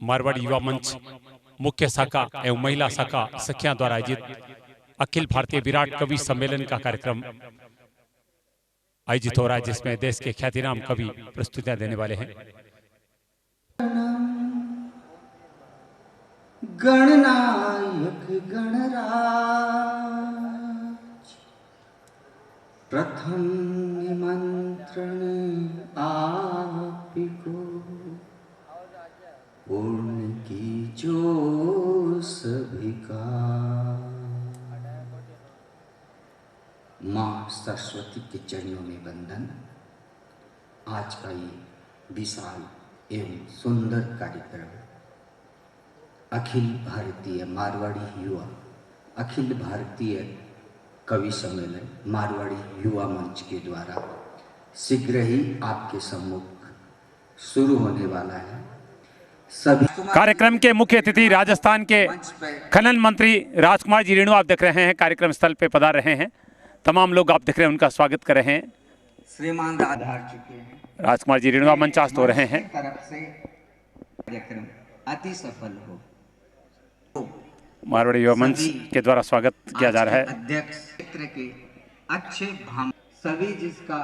मारवाड़ी युवा मंच मुख्य शाखा एवं महिला शाखा सखिया द्वारा आयोजित अखिल भारतीय विराट कवि सम्मेलन का कार्यक्रम आयोजित हो रहा है, जिसमें देश के ख्यातिनाम कवि प्रस्तुतियां देने वाले हैं। गणनायक गणराज प्रथम निमंत्रण आपको पूर्ण की जो सभी का। माँ सरस्वती के चरणों में वंदन। आज का ये विशाल एवं सुंदर कार्यक्रम अखिल भारतीय मारवाड़ी युवा अखिल भारतीय कवि सम्मेलन मारवाड़ी युवा मंच के द्वारा शीघ्र ही आपके सम्मुख शुरू होने वाला है। सभी कार्यक्रम के मुख्य अतिथि राजस्थान के खनन मंत्री राजकुमार जी रेणु आप देख रहे हैं, कार्यक्रम स्थल पे पधार रहे हैं। तमाम लोग आप देख रहे हैं, उनका स्वागत कर रहे हैं। श्रीमान आधार चुके हैं, राजकुमार जी रेणु मंचास्त हो रहे हैं। तरफ से कार्यक्रम अति सफल हो। मारवाड़ी युवा मंच के द्वारा स्वागत किया जा रहा है। अध्यक्ष क्षेत्र के अच्छे भाम सभी जिसका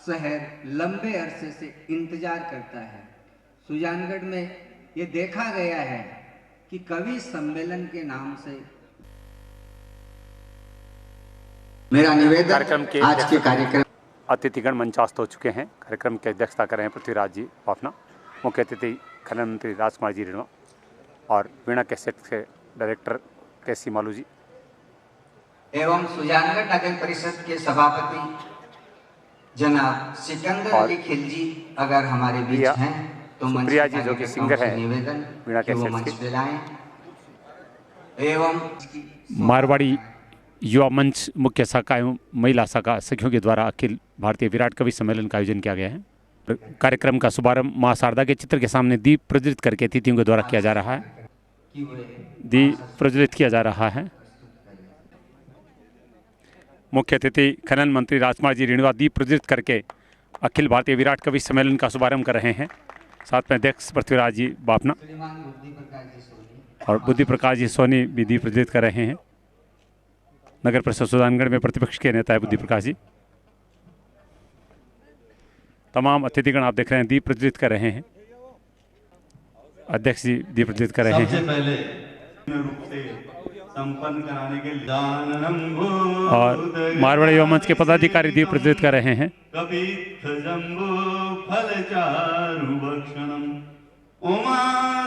शहर लंबे अरसे से इंतजार करता है। सुजानगढ़ में ये देखा गया है कि कवि सम्मेलन के नाम से मेरा निवेदन कार्यक्रम के आज के कार्यक्रम अतिथिगण मंचास्त हो चुके हैं। कार्यक्रम की अध्यक्षता कर रहे हैं पृथ्वीराज जी पापना, मुख्य अतिथि खनन मंत्री राजकुमार जी रेणु और वीणा कैसेट के डायरेक्टर केसी मालू जी एवं सुजानगढ़ नगर परिषद के सभापति जनाब सिकंदर अली खिलजी अगर हमारे बीच हैं तो सुप्रिया जी जो कि सिंगर है निवेदन वीणा मंच कैसेट पे लाएं। एवं मारवाड़ी युवा मंच मुख्य शाखा एवं महिला शाखा सखियों के द्वारा अखिल भारतीय विराट कवि सम्मेलन का आयोजन किया गया है। कार्यक्रम का शुभारंभ मां शारदा के चित्र के सामने दीप प्रज्वलित करके अतिथियों के द्वारा किया जा रहा है। दीप प्रज्वलित किया जा रहा है। मुख्य अतिथि खनन मंत्री राजकुमार जी रेणु दीप प्रज्वलित करके अखिल भारतीय विराट कवि सम्मेलन का शुभारंभ कर रहे हैं। साथ में अध्यक्ष पृथ्वीराज जी बापना और बुद्धि प्रकाश जी सोनी भी दीप प्रज्वलित कर रहे हैं। नगर परिषद सुजानगढ़ में प्रतिपक्ष के नेता है बुद्धि प्रकाश जी। तमाम अतिथिगण आप देख रहे हैं दीप प्रज्वलित कर रहे हैं। अध्यक्ष जी दीप प्रज्वलित कर रहे हैं। सबसे पहले रूप से संपन्न कराने के लिए और मारवाड़ी युवा मंच के पदाधिकारी दीप प्रज्वलित कर रहे हैं। कपित्थ जम्बो फलचारु भक्षणम उमा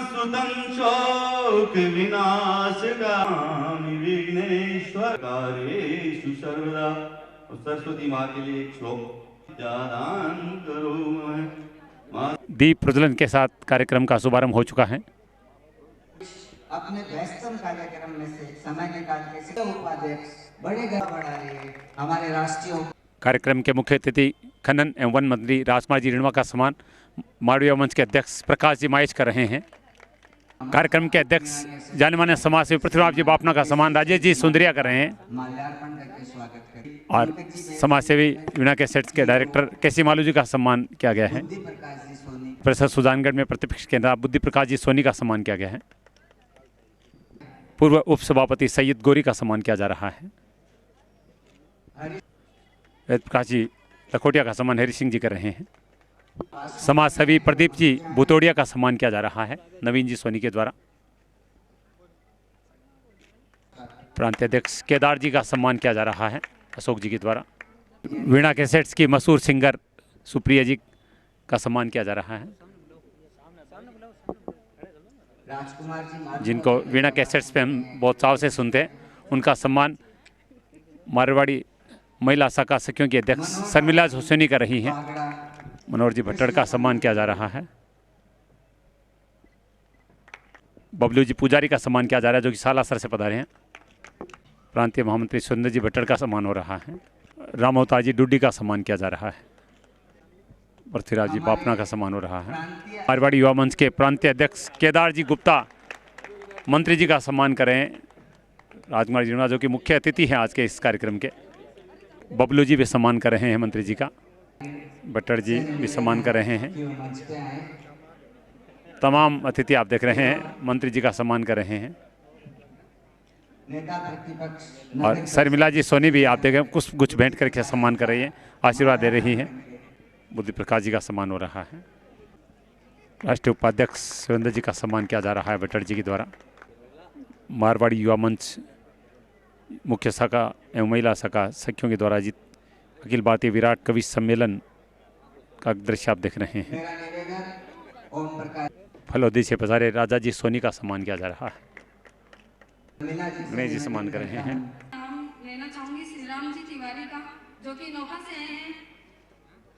सुतम शोक विनाशकामि विघ्नेश्वर कारेषु सर्वदा। सरस्वती माँ के लिए एक श्लोक दान करो। दीप प्रज्वलन के साथ कार्यक्रम का शुभारंभ हो चुका है। अपने व्यस्तम कार्यक्रम में से समय निकाल के उपाध्यक्ष बड़े घर बढ़ा रहे हैं। हमारे राष्ट्रीय कार्यक्रम के मुख्य अतिथि खनन एवं वन मंत्री राजकुमार जी रेणु का सम्मान मारवाड़ी युवा मंच के अध्यक्ष प्रकाश जी माहेश कर रहे हैं। कार्यक्रम के अध्यक्ष जाने माने समाज सेवी पृथ्वीराज जी बापना का सम्मान राजेश जी सुंदरिया कर रहे हैं। माल्यार्पण करके स्वागत करें। और समाज सेवी वीणा कैसेट्स के डायरेक्टर केसी मालू जी का सम्मान किया गया है। बुद्धि प्रकाश जी सोनी परिषद सुजानगढ़ में प्रतिपक्ष के नेता बुद्धि प्रकाश जी सोनी का सम्मान किया गया है। पूर्व उप सभापति सैयद गोरी का सम्मान किया जा रहा है। वेद प्रकाश जी लखोटिया का सम्मान हरि सिंह जी कर रहे हैं। समाज सेवी प्रदीप जी भुतोड़िया का सम्मान किया जा रहा है नवीन जी सोनी के द्वारा। प्रांतीय अध्यक्ष केदार जी का सम्मान किया जा रहा है अशोक जी के द्वारा। वीणा कैसेट्स की मशहूर सिंगर सुप्रिया जी का सम्मान किया जा रहा है, राजकुमार जी जिनको वीणा कैसेट्स पे हम बहुत चाव से सुनते हैं। उनका सम्मान मारवाड़ी महिला शाखा सखियों की अध्यक्ष शर्मिला हुसैनी कर रही हैं। मनोहर जी भट्टड़ का सम्मान किया जा रहा है। बबलू जी पुजारी का सम्मान किया जा रहा है, जो कि सालासर से पधारे हैं। प्रांतीय महामंत्री सुंदर जी भट्टड़ का सम्मान हो रहा है। राम अवतार जी डुड्डी का सम्मान किया जा रहा है। पृथ्वीराज जी बापना का सम्मान हो रहा है। मारवाड़ी युवा मंच के प्रांतीय अध्यक्ष केदार जी गुप्ता मंत्री जी का सम्मान करें। राजकुमार जी जो कि मुख्य अतिथि हैं आज के इस कार्यक्रम के। बबलू जी भी सम्मान कर रहे हैं मंत्री जी का। भट्टड़ जी भी सम्मान कर रहे हैं। तमाम अतिथि आप देख रहे हैं मंत्री जी का सम्मान कर रहे हैं। नेता प्रतिपक्ष और शर्मिला जी सोनी भी आप देखें कुछ कुछ भेंट करके सम्मान कर रही है, आशीर्वाद दे रही है। बुद्धि प्रकाश जी का सम्मान हो रहा है। राष्ट्रीय उपाध्यक्ष सुरेंद्र जी का सम्मान किया जा रहा है भट्टर जी के द्वारा। मारवाड़ी युवा मंच मुख्य शाखा एवं महिला शाखा सखियों के द्वारा आयोजित अखिल भारतीय विराट कवि सम्मेलन का दृश्य आप देख रहे हैं। मेरा निवेदन ओम प्रकाश फलोदी से पधारे राजा जी सोनी का सम्मान किया जा रहा है। मीना गणेश जी सम्मान कर रहे हैं। नाम लेना चाहूंगी श्री राम जी तिवारी का, जो कि नौका से आए हैं।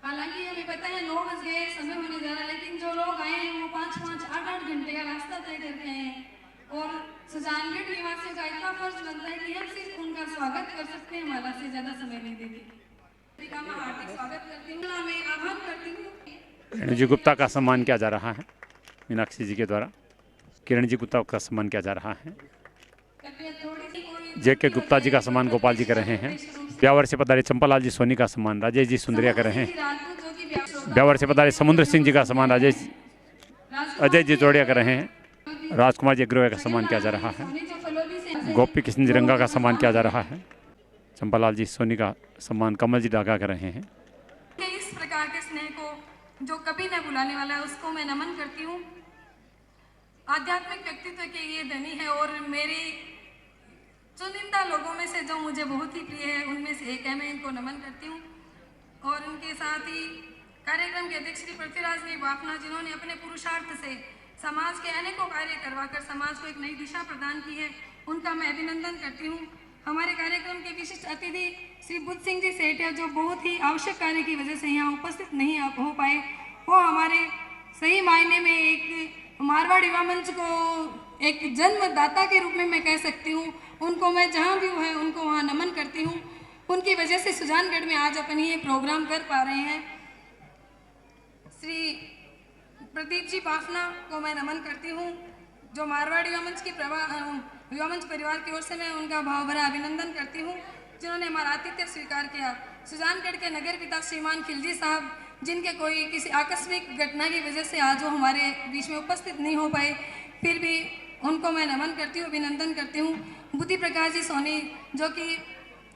हालांकि हमें पता है 9 बज गए, समय होने जा रहा है, लेकिन जो लोग आए हैं वो 5-5, 8-8 घंटे का रास्ता तय करके आए हैं। और सुजानगढ़ निवासियों का इतना फर्ज बनता है कि हम सिर्फ उनका स्वागत कर सकते हैं, हमारा से ज्यादा समय नहीं देते। मैं हार्दिक स्वागत करती हूँ, मैं आह्वान करती हूँ। किरण जी गुप्ता का सम्मान किया जा रहा है मीनाक्षी जी के द्वारा। किरण जी गुप्ता का सम्मान किया जा रहा है। जेके गुप्ता जी का सम्मान गोपाल जी कर रहे हैं। ब्यावर से पधारे चंपालाल जी सोनी का सम्मान राजेश जी सुंदरिया कर रहे हैं। ब्यावर से पधारे समुद्र सिंह जी का सम्मान अजय जी चौड़िया कर रहे हैं। राजकुमार जी अग्रवाल का सम्मान किया जा रहा है। गोपी कृष्ण जी रंगा का सम्मान किया जा रहा है। चंपालाल जी सोनी का सम्मान कमल जी डागा कर रहे हैं। इस प्रकार के स्नेह को जो कभी न भुलाने वाला है, उसको मैं नमन करती हूँ। आध्यात्मिक व्यक्तित्व के ये धनी है और मेरी चुनिंदा लोगों में से जो मुझे बहुत ही प्रिय है उनमें से एक है। मैं इनको नमन करती हूँ। और उनके साथ ही कार्यक्रम के अध्यक्ष श्री पृथ्वीराज जी बाफना, जिन्होंने अपने पुरुषार्थ से समाज के अनेकों कार्य करवाकर समाज को एक नई दिशा प्रदान की है, उनका मैं अभिनंदन करती हूँ। हमारे कार्यक्रम के विशिष्ट अतिथि श्री बुद्ध सिंह जी सेठिया, जो बहुत ही आवश्यक कार्य की वजह से यहाँ उपस्थित नहीं हो पाए, वो हमारे सही मायने में एक मारवाड़ युवा मंच को एक जन्मदाता के रूप में मैं कह सकती हूँ। उनको मैं जहाँ भी है उनको वहाँ नमन करती हूँ। उनकी वजह से सुजानगढ़ में आज अपन ये प्रोग्राम कर पा रहे हैं। श्री प्रदीप जी बाफना को मैं नमन करती हूँ, जो मारवाड़ युवा मंच की युवा मंच परिवार की ओर से मैं उनका भाव भरा अभिनंदन करती हूँ, जिन्होंने हमारा आतिथ्य स्वीकार किया। सुजानगढ़ के नगर पिता श्रीमान खिलजी साहब, जिनके कोई किसी आकस्मिक घटना की वजह से आज वो हमारे बीच में उपस्थित नहीं हो पाए, फिर भी उनको मैं नमन करती हूँ, अभिनंदन करती हूँ। बुद्धि प्रकाश जी सोनी, जो कि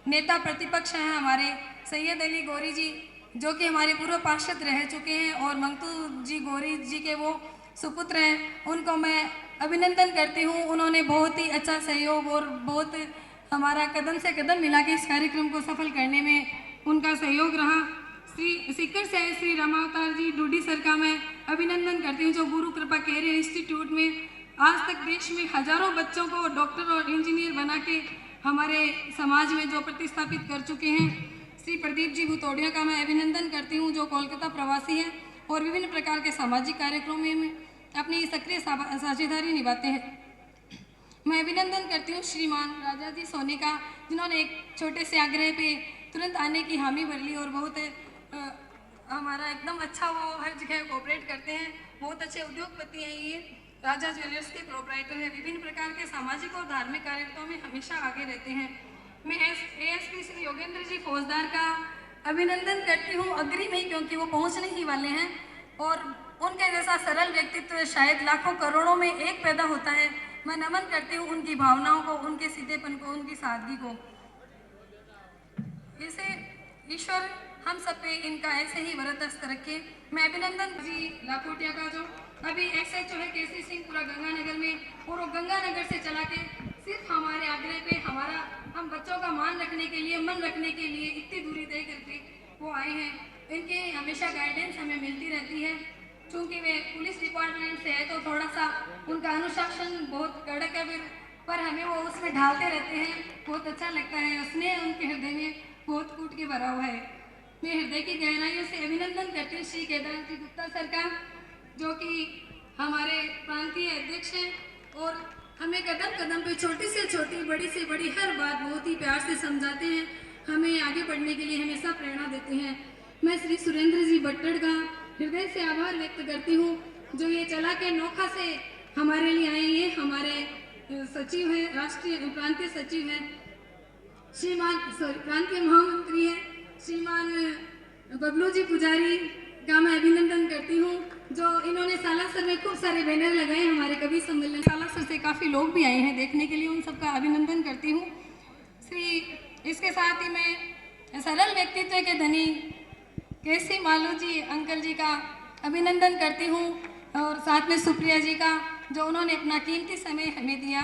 नेता प्रतिपक्ष हैं हमारे, सैयद अली गौरी जी, जो कि हमारे पूर्व पार्षद रह चुके हैं और मंगतू जी गौरी जी के वो सुपुत्र हैं, उनको मैं अभिनंदन करती हूँ। उन्होंने बहुत ही अच्छा सहयोग और बहुत हमारा कदम से कदम मिला के इस कार्यक्रम को सफल करने में उनका सहयोग रहा। श्री सीकर से श्री रामावतार जी डूडी सर का मैं अभिनंदन करती हूँ, जो गुरु कृपा केयर इंस्टीट्यूट में आज तक देश में हजारों बच्चों को डॉक्टर और इंजीनियर बना के हमारे समाज में जो प्रतिस्थापित कर चुके हैं। श्री प्रदीप जी भुतोड़िया का मैं अभिनंदन करती हूँ, जो कोलकाता प्रवासी हैं और विभिन्न प्रकार के सामाजिक कार्यक्रमों में अपनी सक्रिय साझेदारी निभाते हैं। मैं अभिनंदन करती हूँ श्रीमान राजा जी सोनी का, जिन्होंने एक छोटे से आग्रह पे तुरंत आने की हामी भर ली और बहुत हमारा एकदम अच्छा वो हर जगह कोऑपरेट करते हैं। बहुत अच्छे उद्योगपति हैं ये। राजा ज्वेलर्स के प्रोपराइटर हैं। विभिन्न प्रकार के सामाजिक और धार्मिक कार्यक्रमों में हमेशा आगे रहते हैं। मैं ASP श्री योगेंद्र जी फौजदार का अभिनंदन करती हूँ, अग्रिम ही, क्योंकि वो पहुँचने ही वाले हैं और उनके जैसा सरल व्यक्तित्व शायद लाखों करोड़ों में एक पैदा होता है। मैं नमन करती हूँ उनकी भावनाओं को, उनके सीधेपन को, उनकी सादगी को। इसे ईश्वर हम सब पे इनका ऐसे ही वरदस्त रखे। मैं अभिनंदन जी लाखोटिया का, जो अभी SHO है केसरी सिंह पूरा गंगानगर में, और वो गंगानगर से चला के सिर्फ हमारे आग्रह पे हम बच्चों का मान रखने के लिए, मन रखने के लिए इतनी दूरी तय करके वो आए हैं। इनकी हमेशा गाइडेंस हमें मिलती रहती है। चूँकि वे पुलिस डिपार्टमेंट से है तो थोड़ा सा उनका अनुशासन बहुत कड़क है, पर हमें वो उसमें ढालते रहते हैं, बहुत अच्छा लगता है। उसने उनके हृदय में बहुत कूट के भरा हुआ है। मैं हृदय की गहराइयों से अभिनंदन करती हूँ श्री केदार जी गुप्ता सर का, जो कि हमारे प्रांतीय अध्यक्ष हैं और हमें कदम कदम पे छोटी से छोटी, बड़ी से बड़ी हर बात बहुत ही प्यार से समझाते हैं, हमें आगे बढ़ने के लिए हमेशा प्रेरणा देते हैं। मैं श्री सुरेंद्र जी भट्टर का हृदय से आभार व्यक्त करती हूँ, जो ये चला के नोखा से हमारे लिए आए। ये हमारे सचिव हैं, राष्ट्रीय प्रांतीय सचिव हैं, प्रांतीय महामंत्री हैं श्रीमान बबलू जी पुजारी, का मैं अभिनंदन करती हूँ। जो इन्होंने सालासर में खूब सारे बैनर लगाए हमारे कवि सम्मेलन, सालासर से काफ़ी लोग भी आए हैं देखने के लिए, उन सबका अभिनंदन करती हूँ। इसके साथ ही मैं सरल व्यक्तित्व के धनी केसी मालू जी अंकल जी का अभिनंदन करती हूँ, और साथ में सुप्रिया जी का, जो उन्होंने अपना कीमती समय हमें दिया।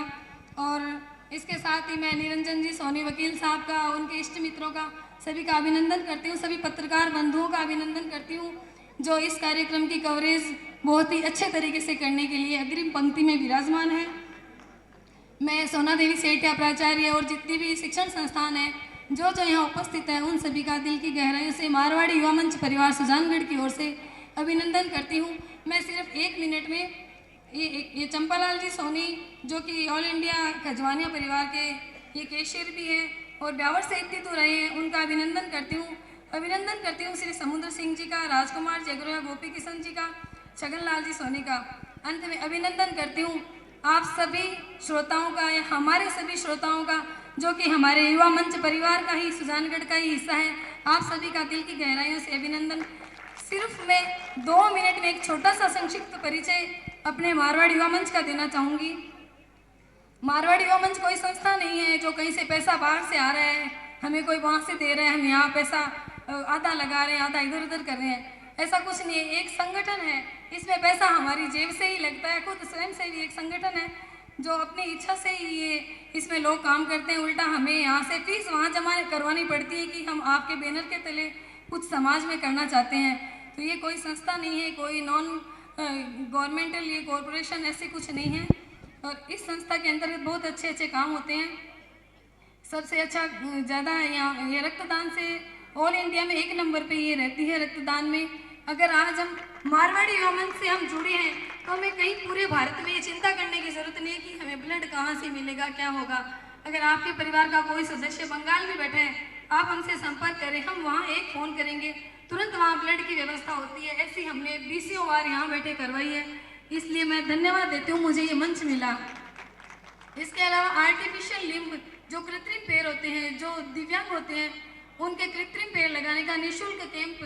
और इसके साथ ही मैं निरंजन जी सोनी वकील साहब का, उनके इष्ट मित्रों का, सभी का अभिनंदन करती हूँ। सभी पत्रकार बंधुओं का अभिनंदन करती हूँ जो इस कार्यक्रम की कवरेज बहुत ही अच्छे तरीके से करने के लिए अग्रिम पंक्ति में विराजमान है। मैं सोना देवी सेठिया प्राचार्य और जितनी भी शिक्षण संस्थान है जो यहाँ उपस्थित है, उन सभी का दिल की गहराइयों से मारवाड़ी युवा मंच परिवार सुजानगढ़ की ओर से अभिनंदन करती हूँ। मैं सिर्फ 1 मिनट में ये चंपालाल जी सोनी, जो कि ऑल इंडिया खजवानिया परिवार के ये केशियर भी हैं और ब्यावर से इतनी तो रहे हैं, उनका अभिनंदन करती हूँ। अभिनंदन करती हूँ श्री समुद्र सिंह जी का, राजकुमार जी अग्रवाल, गोपी किशन जी का, छगन लाल जी सोनी का। अंत में अभिनंदन करती हूँ आप सभी श्रोताओं का, या हमारे सभी श्रोताओं का, जो कि हमारे युवा मंच परिवार का ही, सुजानगढ़ का ही हिस्सा है। आप सभी का दिल की गहराइयों से अभिनंदन। सिर्फ मैं 2 मिनट में एक छोटा सा संक्षिप्त परिचय अपने मारवाड़ी युवा मंच का देना चाहूँगी। मारवाड़ी युवा मंच कोई संस्था नहीं है जो कहीं से पैसा बाहर से आ रहा है, हमें कोई वहाँ से दे रहा है, हम यहाँ पैसा आधा लगा रहे हैं, आधा इधर उधर कर रहे हैं, ऐसा कुछ नहीं है। एक संगठन है, इसमें पैसा हमारी जेब से ही लगता है। खुद स्वयं से भी एक संगठन है जो अपनी इच्छा से ही ये इसमें लोग काम करते हैं। उल्टा हमें यहाँ से फीस वहाँ जमा करवानी पड़ती है कि हम आपके बैनर के तले कुछ समाज में करना चाहते हैं। तो ये कोई संस्था नहीं है, कोई नॉन गवर्नमेंटल ये कॉरपोरेशन ऐसे कुछ नहीं है। और इस संस्था के अंतर्गत बहुत अच्छे अच्छे काम होते हैं। सबसे अच्छा ज़्यादा यहाँ ये रक्तदान से ऑल इंडिया में 1 नंबर पे ये रहती है रक्तदान में। अगर आज हम मारवाड़ी युवा मंच से हम जुड़े हैं तो हमें कहीं पूरे भारत में ये चिंता करने की ज़रूरत नहीं है कि हमें ब्लड कहाँ से मिलेगा, क्या होगा। अगर आपके परिवार का कोई सदस्य बंगाल में बैठे है, आप हमसे संपर्क करें, हम वहाँ एक फ़ोन करेंगे, तुरंत वहाँ ब्लड की व्यवस्था होती है। ऐसी हमने 20 बार यहाँ बैठे करवाई है, इसलिए मैं धन्यवाद देती हूँ मुझे ये मंच मिला। इसके अलावा आर्टिफिशियल लिम्ब, जो कृत्रिम पैर होते हैं, जो दिव्यांग होते हैं, उनके कृत्रिम पैर लगाने का निःशुल्क कैंप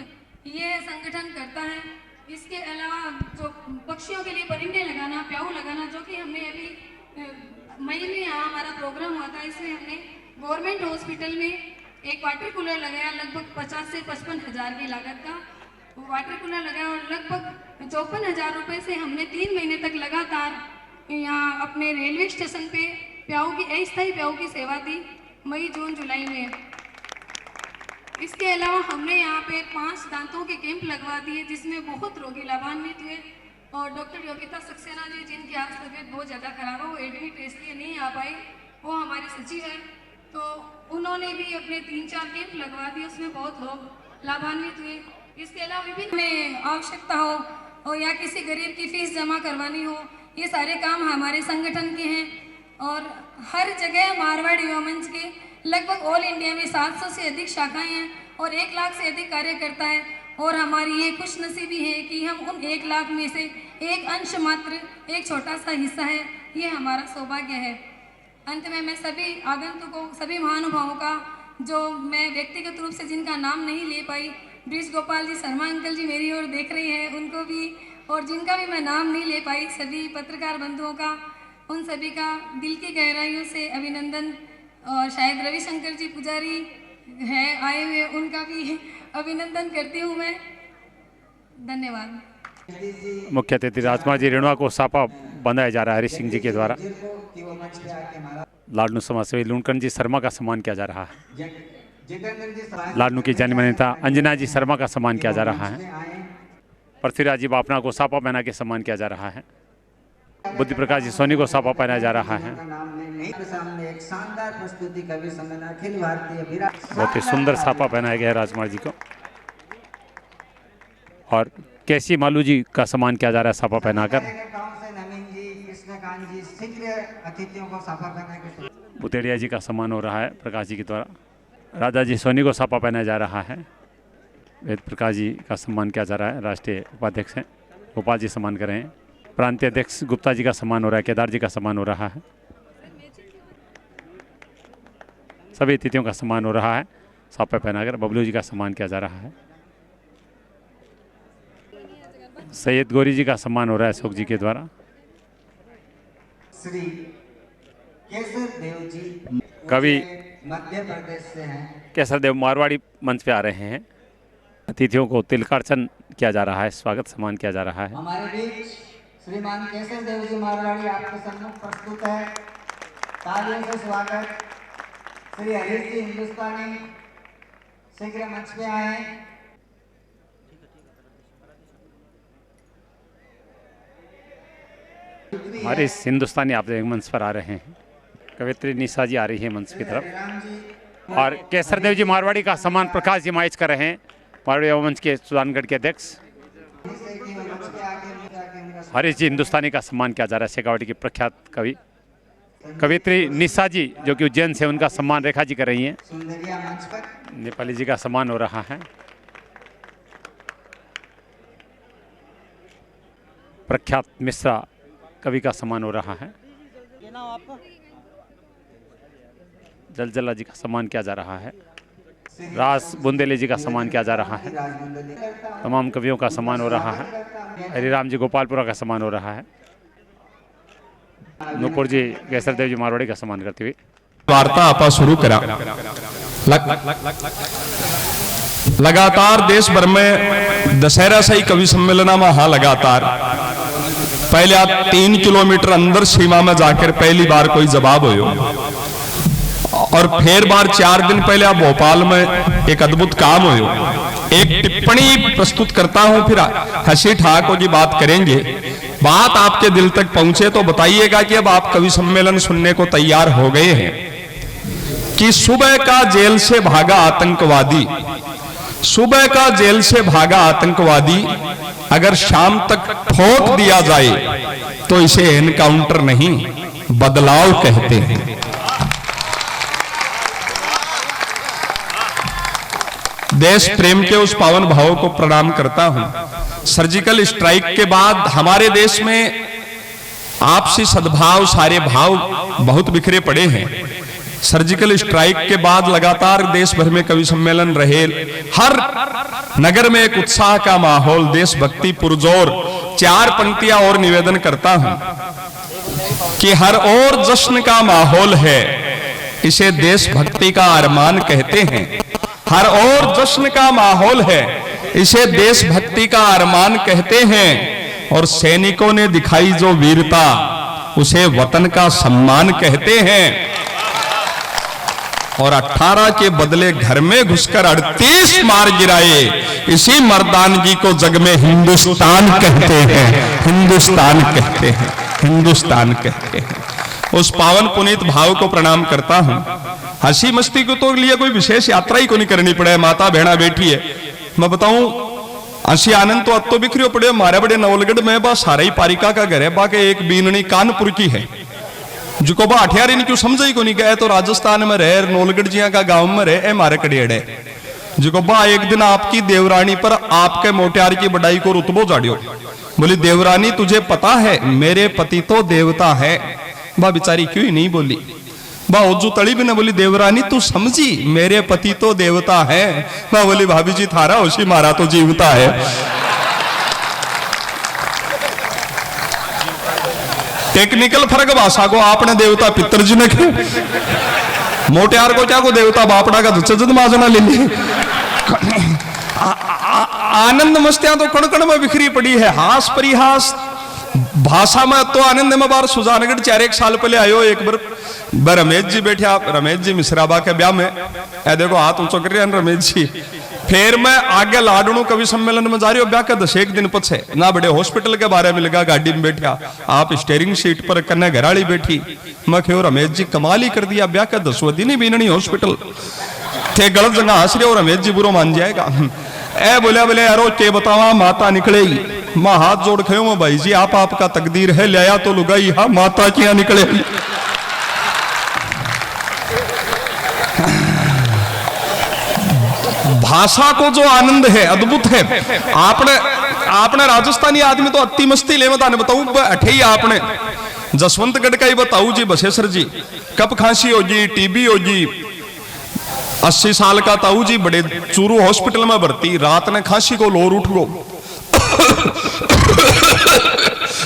ये संगठन करता है। इसके अलावा जो पक्षियों के लिए परिंदे लगाना, प्याऊ लगाना, जो कि हमने अभी मई में यहाँ हमारा प्रोग्राम हुआ था, इसमें हमने गवर्नमेंट हॉस्पिटल में एक वाटर कूलर लगाया, लगभग 50 से 55 हज़ार की लागत का वाटर कूलर लगाया, और लगभग 54,000 रुपये से हमने 3 महीने तक लगातार यहाँ अपने रेलवे स्टेशन पे प्याऊ की अस्थायी प्याऊ की सेवा दी, मई जून जुलाई में। इसके अलावा हमने यहाँ पे 5 दांतों के कैंप लगवा दिए, जिसमें बहुत रोगी लाभान्वित हुए। और डॉक्टर योगिता सक्सेना जी, जिनकी आज तबीयत बहुत ज़्यादा खराब है, वो एडमिट इसलिए नहीं आ पाई, वो हमारे सचिव है, तो उन्होंने भी अपने 3-4 कैंप लगवा दिए, उसमें बहुत लोग लाभान्वित हुए। इसके अलावा विभिन्न आवश्यकता हो और या किसी गरीब की फीस जमा करवानी हो, ये सारे काम हमारे संगठन के हैं। और हर जगह मारवाड़ी युवा मंच के लगभग ऑल इंडिया में 700 से अधिक शाखाएं हैं और 1 लाख से अधिक कार्यकर्ता है। और हमारी ये खुशनसीबी है कि हम उन 1 लाख में से एक अंश मात्र, एक छोटा सा हिस्सा है, ये हमारा सौभाग्य है। अंत में मैं सभी आगंतुकों, सभी महानुभावों का, जो मैं व्यक्तिगत रूप से जिनका नाम नहीं ले पाई, ब्रिज गोपाल जी शर्मा अंकल जी मेरी ओर देख रहे हैं, उनको भी, और जिनका भी मैं नाम नहीं ले पाई, सभी पत्रकार बंधुओं का, उन सभी का दिल की गहराइयों से अभिनंदन। और शायद रविशंकर जी पुजारी है आए हुए, उनका भी अभिनंदन करती हूँ मैं। धन्यवाद। मुख्य अतिथि राजकुमार जी रेणुआ को सापा बंधाया जा रहा है हरि सिंह जी के द्वारा। लाडनू समाजसेवी लूणकंठ जी शर्मा का सम्मान किया जा रहा है। लाडनू की जन्म नेता अंजना जी शर्मा का सम्मान किया जा रहा है। पृथ्वीराज जी बापना को सापा पहना के सम्मान किया जा रहा है। बुद्धि प्रकाश जी सोनी को सापा पहनाया जा रहा है। बहुत ही सुंदर सापा पहनाया गया है राजकुमार जी को। और केसी मालू जी का सम्मान किया जा रहा है सापा पहनाकर। बुतेड़िया जी का सम्मान हो रहा है प्रकाश जी के द्वारा। राजा जी सोनी को सापा पहनाया जा रहा है। वेद प्रकाश जी का सम्मान किया जा रहा है, राष्ट्रीय उपाध्यक्ष हैं, गोपाल जी सम्मान कर रहे हैं। प्रांतीय अध्यक्ष गुप्ता जी का सम्मान हो रहा है, केदार जी का सम्मान हो रहा है। सभी अतिथियों का सम्मान हो रहा है। सापा पहनाकर बबलू जी का सम्मान किया जा रहा है। सैयद गौरी जी का सम्मान हो रहा है अशोक जी के द्वारा। श्री केसर देव जी कवि मध्य प्रदेश से हैं। केसर देव मारवाड़ी मंच पे आ रहे हैं। अतिथियों को तिलकार्चन किया जा रहा है, स्वागत सम्मान किया जा रहा है। हमारे बीच श्रीमान केसर देव जी मारवाड़ी आपके सम्मुख प्रस्तुत है। तालियों से स्वागत। श्री हरीश जी हिंदुस्तानी शीघ्र मंच पे आए। हमारे हिंदुस्तानी आप मंच पर आ रहे हैं। कवित्री निशा जी आ रही है मंच की तरफ और केसर देव जी मारवाड़ी का सम्मान प्रकाश जी माइच कर रहे हैं, मारवाड़ी मंच के सुजानगढ़ के अध्यक्ष। हरीश जी हिंदुस्तानी का सम्मान किया जा रहा है। शेखावाटी की प्रख्यात कवि कवित्री निशा जी जो कि उज्जैन से, उनका सम्मान रेखा जी कर रही हैं। नेपाली जी का सम्मान हो रहा है। प्रख्यात मिश्रा कवि का सम्मान हो रहा है। जलजला जी का सम्मान किया जा रहा है। रास बुंदेले जी का सम्मान किया जा रहा है। तमाम कवियों का सम्मान हो रहा है। हरिराम जी गोपालपुरा का सम्मान हो रहा है। नूपुर जी केसर देव जी मारवाड़ी का सम्मान करते हुए वार्ता आपा शुरू करा। लगातार देश भर में दशहरा सही कवि सम्मेलन में हाँ लगातार पहले 3 किलोमीटर अंदर सीमा में जाकर पहली बार कोई जवाब हो, और फिर बार 4 दिन पहले आप भोपाल में एक अद्भुत काम हो। एक टिप्पणी प्रस्तुत करता हूं, फिर हंसी ठाक की बात करेंगे। बात आपके दिल तक पहुंचे तो बताइएगा कि अब आप कवि सम्मेलन सुनने को तैयार हो गए हैं कि सुबह का जेल से भागा आतंकवादी, सुबह का जेल से भागा आतंकवादी अगर शाम तक ठोक दिया जाए तो इसे एनकाउंटर नहीं बदलाव कहते हैं। देश प्रेम के उस पावन भाव को प्रणाम करता हूं। सर्जिकल स्ट्राइक के बाद हमारे देश में आपसी सद्भाव, सारे भाव बहुत बिखरे पड़े हैं। सर्जिकल स्ट्राइक के बाद लगातार देश भर में कवि सम्मेलन रहे। हर नगर में एक उत्साह का माहौल, देशभक्ति पुरजोर। 4 पंक्तियां और निवेदन करता हूं कि हर ओर जश्न का माहौल है, इसे देशभक्ति का अरमान कहते हैं। हर ओर जश्न का माहौल है, इसे देशभक्ति का अरमान कहते हैं। और सैनिकों ने दिखाई जो वीरता, उसे वतन का सम्मान कहते हैं। और 18 के बदले घर में घुसकर 38 मार गिराए, इसी मर्दानगी को जग में हिंदुस्तान कहते हैं, हिंदुस्तान कहते हैं, हिंदुस्तान कहते हैं। उस पावन पुनीत भाव को प्रणाम करता हूं। हंसी मस्ती को तो लिए कोई विशेष यात्रा ही को नहीं करनी पड़े। माता बहना बैठी है, मैं बताऊं हंसी आनंद तो अत्तो बिखरियो पड़े। मारे बड़े नवलगढ़ में बा सारा ही पारिका का घर है, बा के एक बीननी कानपुर की है, जिको बा अठियारी नहीं क्यों समझे को नहीं गए। तो राजस्थान में रहे, नौलगढ़ जिया का गांव में रहे, ए मारे कड़ेड़ है, जिको बा एक दिन आपकी देवरानी पर आपके मोटियार की बड़ाई को रुतबो जाड़ियो। बोली देवरानी तुझे पता है मेरे पति तो देवता है। बा बेचारी क्यों ही नहीं बोली। बा ओजू तड़ी भी ना बोली देवरानी तू समझी मेरे पति तो देवता है। बा बोली भाभी जी थारा होशी मारा तो जीवता है। टेक्निकल फर्क भाषा को आपने देवता पितरजी ने क्यों, मोटियार को क्या को देवता बापड़ा का जद माजना ले ली। आनंद मस्तियां तो कण कण में बिखरी पड़ी है। हास परिहास भाषा में तो आनंद में बार सुजानगढ़ 4-1 साल पहले आयो। एक बार रमेश जी बैठे, आप रमेश जी मिश्राबा के ब्याह में ए देखो हाथ ऊंचो कर रहे हैं रमेश जी। फिर मैं आगे लाडनू कवि सम्मेलन में जा रही हूँ, ब्याह के 10-1 दिन पछे ना बड़े हॉस्पिटल के बारे में लगा, गाड़ी में बैठा आप स्टेयरिंग सीट पर कन्ने घराड़ी बैठी। मैं क्यों रमेश जी कमाल ही कर दिया, ब्याह के 10वें दिन ही बीननी हॉस्पिटल थे, गलत जगह हंस रहे हो, रमेश जी बुरो मान जाएगा। ए बोले बोले यारो के बतावा माता निकलेगी। मां हाथ जोड़ खयो मैं भाई जी आप आपका तकदीर है, लिया तो लुगाई हाँ माता क्या निकलेगी। भाषा को जो आनंद है अद्भुत है। आपने राजस्थानी आदमी तो अति मस्ती ले मत बताऊं अठे ही आपने जसवंतगढ़ का ही बताऊ जी बसेसर जी कब खांसी होगी टीबी होगी 80 साल का ताऊ जी बड़े चूरू हॉस्पिटल में भर्ती, रात ने खांसी को लोर उठ गो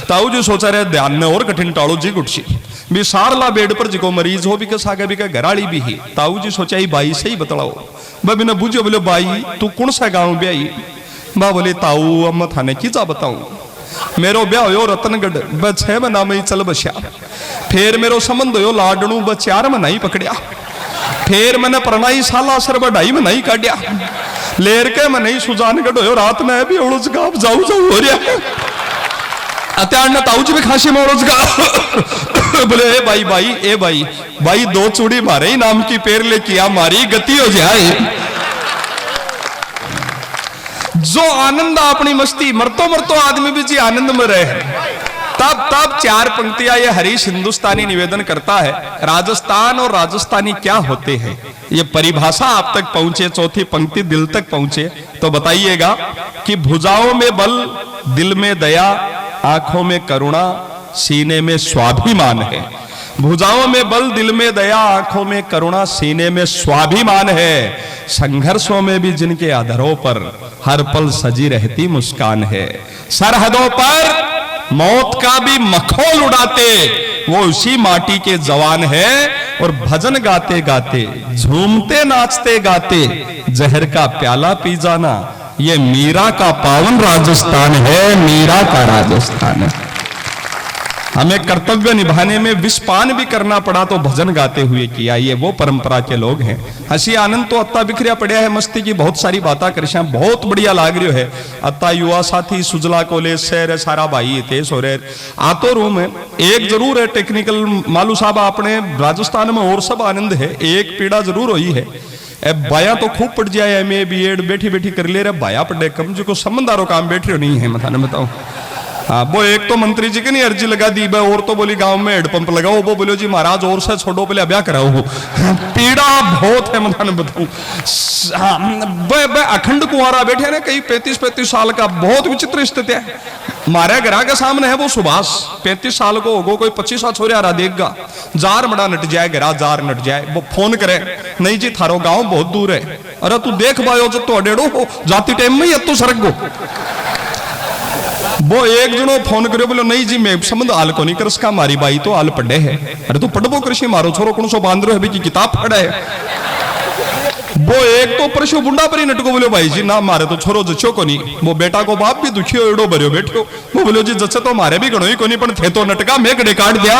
ताऊ जी सोचा रहे ध्यान ने और कठिन टाड़ो जी गुटसी भी सारला बेड पर जिको मरीज हो भी के सागे भी के घराड़ी भी ही। ताऊ जी सोचा ही बाई से ही बतलाओ। बा बिना बुझो बोले बाई तू कौन सा गाँव ब्याई। बा बोले ताऊ अब मैं थाने की जा बताऊं। मेरो ब्याह हो रतनगढ़ ब 6 महीना में ही चल बस्या। फिर मेरो संबंध हो लाडनू ब 4 महीना ही पकड़िया। फिर मैंने परनाई साला सर बढ़ाई में नहीं काटिया। लेर के मैं नहीं सुजानगढ़ हो रात में भी उड़स गाँव जाऊ जाऊ हो रहा। अत्यार ने ताऊ जी भी खासी में उड़स गाँव बोले ए भाई भाई ए भाई भाई 2 चूड़ी मारे ही नाम की पेर ले किया मारी गति हो जाए। जो आनंद अपनी मस्ती मरतो मरतो आदमी भी जी आनंद में रहे। तब 4 पंक्तियां ये हरीश हिंदुस्तानी निवेदन करता है। राजस्थान और राजस्थानी क्या होते हैं ये परिभाषा आप तक पहुंचे, चौथी पंक्ति दिल तक पहुंचे तो बताइएगा कि भुजाओं में बल, दिल में दया, आंखों में करुणा, सीने में स्वाभिमान है। भुजाओं में बल, दिल में दया, आंखों में करुणा, सीने में स्वाभिमान है। संघर्षों में भी जिनके आधारों पर हर पल सजी रहती मुस्कान है। सरहदों पर मौत का भी मखौल उड़ाते वो उसी माटी के जवान है। और भजन गाते गाते, झूमते नाचते गाते जहर का प्याला पी जाना ये मीरा का पावन राजस्थान है। मीरा का राजस्थान है। हमें कर्तव्य निभाने में विषपान भी करना पड़ा तो भजन गाते हुए किया। ये वो परंपरा के लोग हैं। हंसी आनंद तो अत्ता बिखरिया पड़िया है। मस्ती की बहुत सारी बातें कर बहुत बढ़िया लाग रही है। अत्ता युवा साथी सुजला कॉलेज शहर सारा भाई थे सोरे आतो रूम है। एक जरूर है टेक्निकल मालू साहब अपने राजस्थान में और सब आनंद है। एक पीड़ा जरूर हुई है। बाया तो खूब पड़ जाए MA BEd बैठी बैठी कर ले रहे बाया पड़े कम जो को समझदारों काम बैठ रहे नहीं है। मैं बताऊं हाँ वो एक तो मंत्री जी की नहीं अर्जी लगा दी भाई और तो बोली गांव में हेडपंप लगाओ। वो बोलो जी महाराज और से छोड़ो पहले अभ्या कराओ। पीड़ा बहुत है मैं बताऊं। अखंड कुंवारा बैठे ना कई 35 साल का बहुत विचित्र स्थिति है। हमारे घर के सामने है वो सुभाष 35 साल को होगो कोई 25 छोरे आ रहा देगा जार मड़ा नट जाए घरा जार नट जाए। वो फोन करे नहीं जी थारो गांव बहुत दूर है। अरे तू देख बायो जो तो अडेड़ो हो जाती टाइम में ही तू सड़क गो। वो एक जनो फोन करो बोलो नहीं जी मैं संबंध हाल को नहीं कर उसका मारी बाई तो हाल पढ़े है। अरे तू पढ़बो कृषि मारो छोरो कौन सो बांध रहे की किताब पढ़े है। वो एक तो परशु बुंडा पर ही नटको बोलो भाई जी ना मारे तो छोरो जचो को नहीं। वो बेटा को बाप भी दुखी हो एडो भरियो बैठो। वो बोलो जी जचे तो मारे भी गणो ही को नहीं पण थे तो नटका मैं गड़े काट दिया।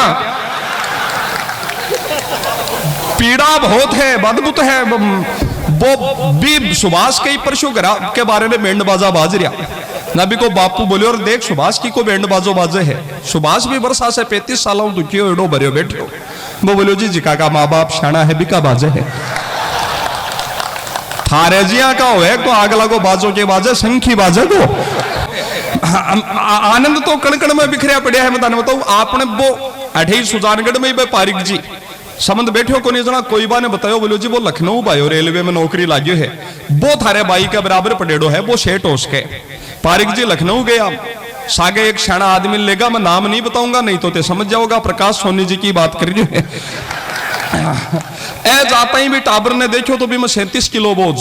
पीड़ा बहुत है अद्भुत है। वो भी सुभाष के परशु के बारे में बैंड बाजा बाज रहा। नबी को बापू बोले और देख सुभाष की को बैंड बाजो बाजे है। सुभाष भी वर्षा से 35 सालों दुखी हो एडो भरियो बैठो। वो बोलो जी जिका का माँ बाप शाना है बिका बाजे है। थारे जिया का हो तो आग लगो बाजो के बाजे संखी बाजे को आनंद तो कणकण में बिखरिया पड़िया है। मैं बताऊं आपने वो अठे सुजानगढ़ में ही पारिक जी संबंध बैठो को नहीं जना कोई बा ने बतायो बोलो जी वो लखनऊ भाई रेलवे में नौकरी लाग्यो है। वो थारे बाई के बराबर पटेड़ो है। वो शेठ हो उसके पारिक जी लखनऊ गया सागे एक शाना आदमी लेगा मैं नाम नहीं बताऊंगा नहीं तो ते समझ जाओगा प्रकाश सोनी जी की बात कर रही है। ए जाता ही भी टाबर ने देखो तो भी मैं 37 किलो बोझ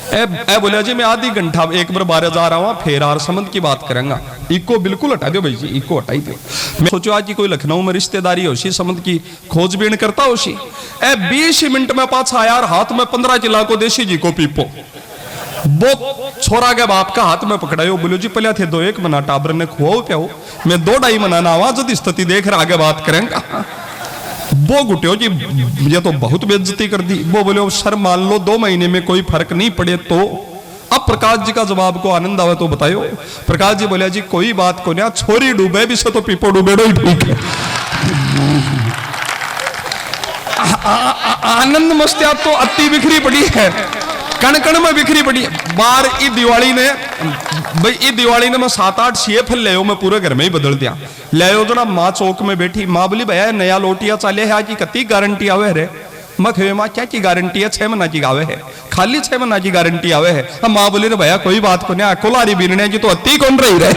ए बोलिया जी मैं आधी घंटा एक बार बारे जा रहा हूँ फिर आर संबंध की बात करेंगा। इको बिल्कुल हटा दो भाई जी इको हटाई दो। मैं सोचो आज की कोई लखनऊ में रिश्तेदारी होशी संबंध की खोजबीन करता होशी। 20 मिनट में पाछा यार हाथ में 15 किला को देसी जी को पीपो। वो छोरा के बाप का हाथ में पकड़ायो बोलो जी पहले थे 2-1 मना टाबर ने खुआओ प्याओ मैं 2-2.5 मना ना आवाज स्थिति देख रहा आगे बात करेंगे। वो गुटियो जी ये तो बहुत बेइज्जती कर दी। वो बोले सर मान लो 2 महीने में कोई फर्क नहीं पड़े तो। अब प्रकाश जी का जवाब को आनंद आवे तो बतायो। प्रकाश जी बोले जी कोई बात को नहीं छोरी डूबे भी से तो पीपो डूबेड़ो ही ठीक है। आनंद मस्तिया तो अति बिखरी पड़ी है कण कण में बिखरी पड़ी। बार ई दिवाली ने भाई ई दिवाली ने मैं 7-8 CFL ले मैं पूरे घर में ही बदल दिया। ले जो माँ चौक में बैठी माँ बोली भैया नया लोटिया चाले है की कति गारंटी आवे रे। मैं खे माँ क्या की गारंटी है 6 महीना की आवे है खाली 6 महीना की गारंटी आवे है। माँ बोली रे भैया कोई बात को नहीं कोलारी बीनने की तो अति कौन रही रहे।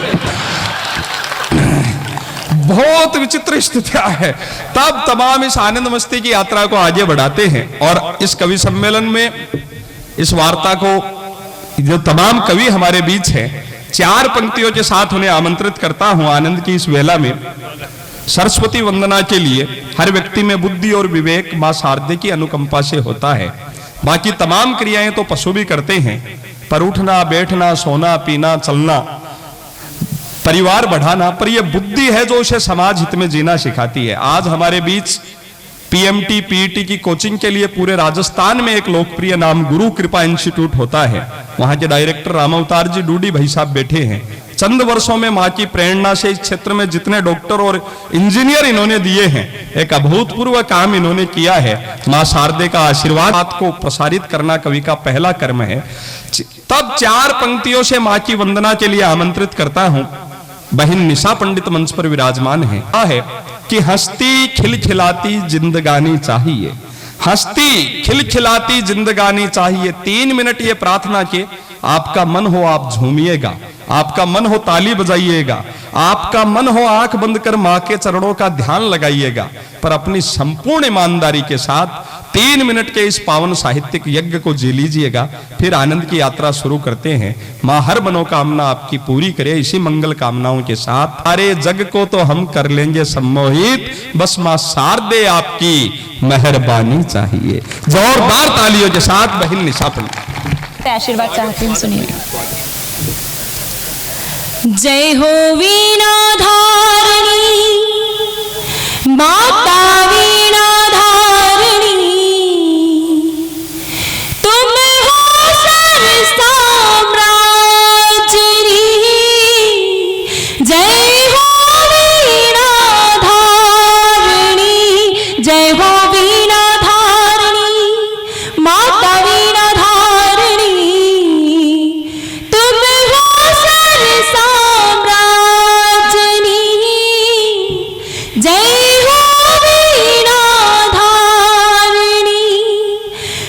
बहुत विचित्र स्थितियां है। तब तमाम इस आनंद मस्ती की यात्रा को आगे बढ़ाते हैं और इस कवि सम्मेलन में इस वार्ता को जो तमाम कवि हमारे बीच हैं 4 पंक्तियों के साथ उन्हें आमंत्रित करता हूं आनंद की इस वेला में। सरस्वती वंदना के लिए हर व्यक्ति में बुद्धि और विवेक मां शारदे की अनुकंपा से होता है। बाकी तमाम क्रियाएं तो पशु भी करते हैं, पर उठना बैठना सोना पीना चलना परिवार बढ़ाना, पर यह बुद्धि है जो उसे समाज हित में जीना सिखाती है। आज हमारे बीच पीएमटी पीईटी की कोचिंग के लिए पूरे राजस्थान में एक लोकप्रिय नाम गुरु कृपा इंस्टीट्यूट होता है। वहां के डायरेक्टर रामावतार जी डूडी भाई साहब बैठे हैं। चंद वर्षों में मां की प्रेरणा से इस क्षेत्र में जितने डॉक्टर और इंजीनियर इन्होंने दिए हैं, एक अभूतपूर्व काम इन्होंने किया है। मां शारदे का आशीर्वाद बात को प्रसारित करना कवि का पहला कर्म है। तब 4 पंक्तियों से मां की वंदना के लिए आमंत्रित करता हूं। बहन निशा पंडित मंच पर विराजमान है कि हंसती खिलखिलाती जिंदगानी चाहिए, हंसती खिलखिलाती जिंदगानी चाहिए। 3 मिनट ये प्रार्थना के, आपका मन हो आप झूमिएगा, आपका मन हो ताली बजाइएगा, आपका मन हो आंख बंद कर मां के चरणों का ध्यान लगाइएगा, पर अपनी संपूर्ण ईमानदारी के साथ 3 मिनट के इस पावन साहित्यिक यज्ञ को जी लीजिएगा। फिर आनंद की यात्रा शुरू करते हैं। मां हर मनोकामना आपकी पूरी करे, इसी मंगल कामनाओं के साथ सारे जग को तो हम कर लेंगे सम्मोहित, बस मां शारदे आपकी मेहरबानी चाहिए। जोरदार तालियों के साथ बहन निशा पंडित आशीर्वाद चाहती हूँ, सुनिए। जय हो वीणा धारणी माता वीणा धारणी, तुम हो सर साम्राज्यनी। जय हो वीणा धारणी, जय हो वीणा धारणी माता वीणा धारणी, तुम हो सर साम्राज्यनी। जय हो वीणा धारणी,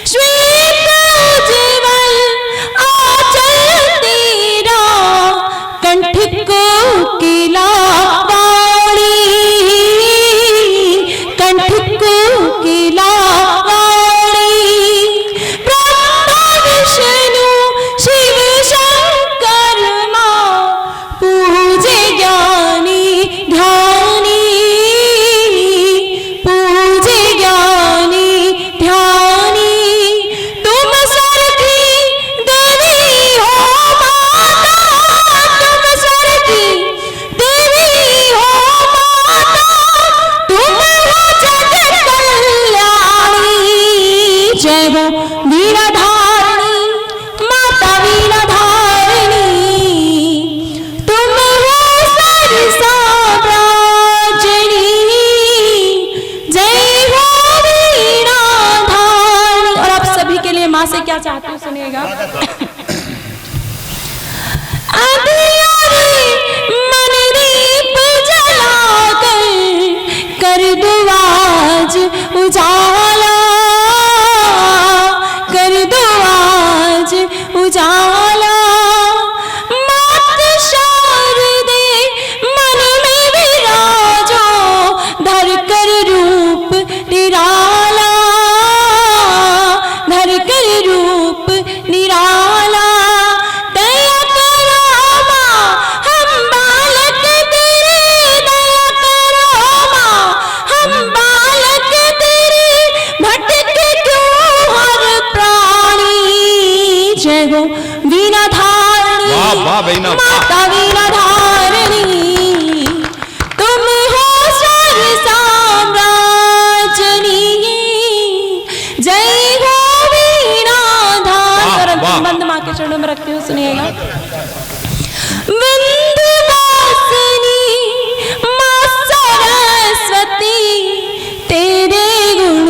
श्वेत उज्ज्वल आंचल तेरा, कंठ कोकिला वाणी, कंठ कोकिला वाणी। ब्रह्मा विष्णु शिव शंकर मां, पूजे ज्ञानी ध्यानी, पूजे ज्ञानी ध्यानी। तुम स्वर की देवी हो माता, तुम स्वर की देवी हो माता, तुम हो जग कल्याणी। जय हो वीणा धारणी माता वीणा धारणी, तुम हो सर साम्राज्यनी। जय हो वीणा धारणी। और आप सभी के लिए मां से क्या चाहती हूँ, सुनिएगा। अंधियारे मन दीप जलाकर, कर दो आज उजाला, कर दो आज उजाला। मात शारदे मन में विराजो, धर कर रूप निराला, धर कर रूप निराला। दया करो मां हम बालक तेरे, दया करो मां हम बालक तेरे, भटके क्यों हर प्राणी। जय हो वीणा धारणी वाह, वाह बहना, वाह। माता वीणा धारणी, तुम हो सर साम्राज्यनी। जय हो वीणा धारणी। वाह। बंद मां के चरणों में रखती हूँ, सुनिएगा। विंध्यवासिनी मां सरस्वती, तेरे गुण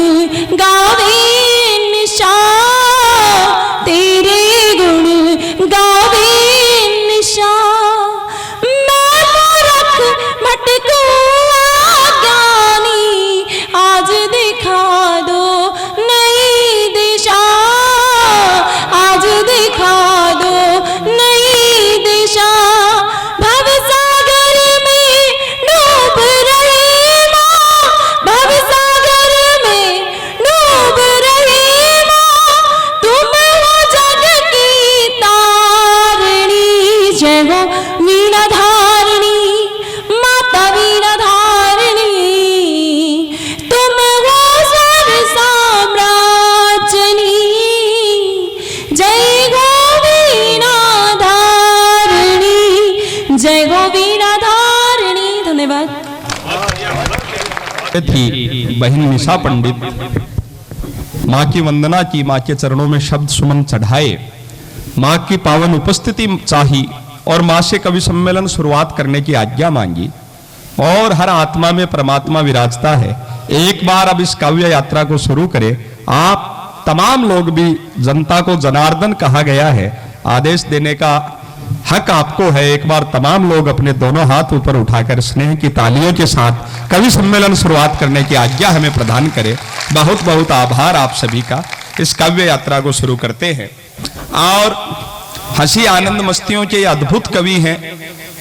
गावे निशा, तेरे गुण गावे निशा। मैं मूर्ख भटकूं अज्ञानी, आज दिखा दो नई दिशा, आज दिखा दो नई थी बहन निशा पंडित, माँ की वंदना की, माँ के चरणों में शब्द सुमन चढ़ाए, माँ की पावन उपस्थिति चाही और माँ से कवि सम्मेलन शुरुआत करने की आज्ञा मांगी। और हर आत्मा में परमात्मा विराजता है। एक बार अब इस काव्य यात्रा को शुरू करें। आप तमाम लोग भी, जनता को जनार्दन कहा गया है, आदेश देने का हक आपको है। एक बार तमाम लोग अपने दोनों हाथ ऊपर उठाकर स्नेह की तालियों के साथ कवि सम्मेलन शुरुआत करने की आज्ञा हमें प्रदान करें। बहुत बहुत आभार आप सभी का। इस काव्य यात्रा को शुरू करते हैं। और हंसी आनंद मस्तियों के ये अद्भुत कवि हैं,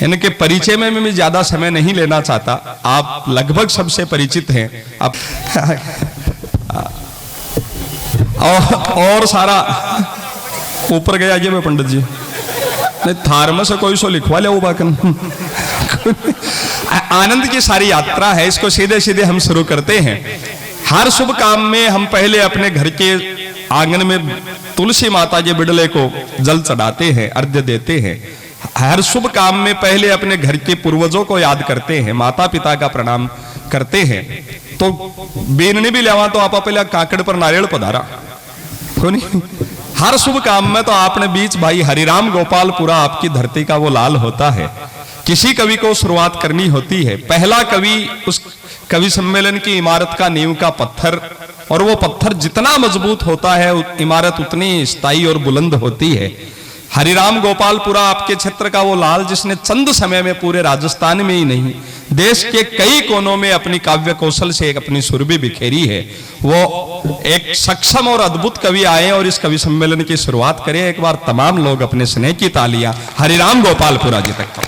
इनके परिचय में मैं ज्यादा समय नहीं लेना चाहता, आप लगभग सबसे परिचित हैं। आप और सारा ऊपर गया ये मैं पंडित जी नहीं, थार में से कोई सो लिखवा ले वो बाकन। आनंद की सारी यात्रा है, इसको सीधे सीधे हम शुरू करते हैं। हर शुभ काम में हम पहले अपने घर के आंगन में तुलसी माता के बिडले को जल चढ़ाते हैं, अर्घ्य देते हैं। हर शुभ काम में पहले अपने घर के पूर्वजों को याद करते हैं, माता पिता का प्रणाम करते हैं। तो बेनने भी लेवा तो आप पहले काकड़ पर नारियल पधारा। हर शुभ काम में तो आपने बीच भाई हरिराम गोपालपुरा आपकी धरती का वो लाल होता है। किसी कवि को शुरुआत करनी होती है। पहला कवि उस कवि सम्मेलन की इमारत का नींव का पत्थर, और वो पत्थर जितना मजबूत होता है इमारत उतनी स्थायी और बुलंद होती है। हरिराम गोपालपुरा आपके क्षेत्र का वो लाल जिसने चंद समय में पूरे राजस्थान में ही नहीं देश के कई कोनों में अपनी काव्य कौशल से एक अपनी सुरभि बिखेरी है। वो एक सक्षम और अद्भुत कवि आए और इस कवि सम्मेलन की शुरुआत करें। एक बार तमाम लोग अपने स्नेह की तालियां हरिराम गोपालपुरा जी तक।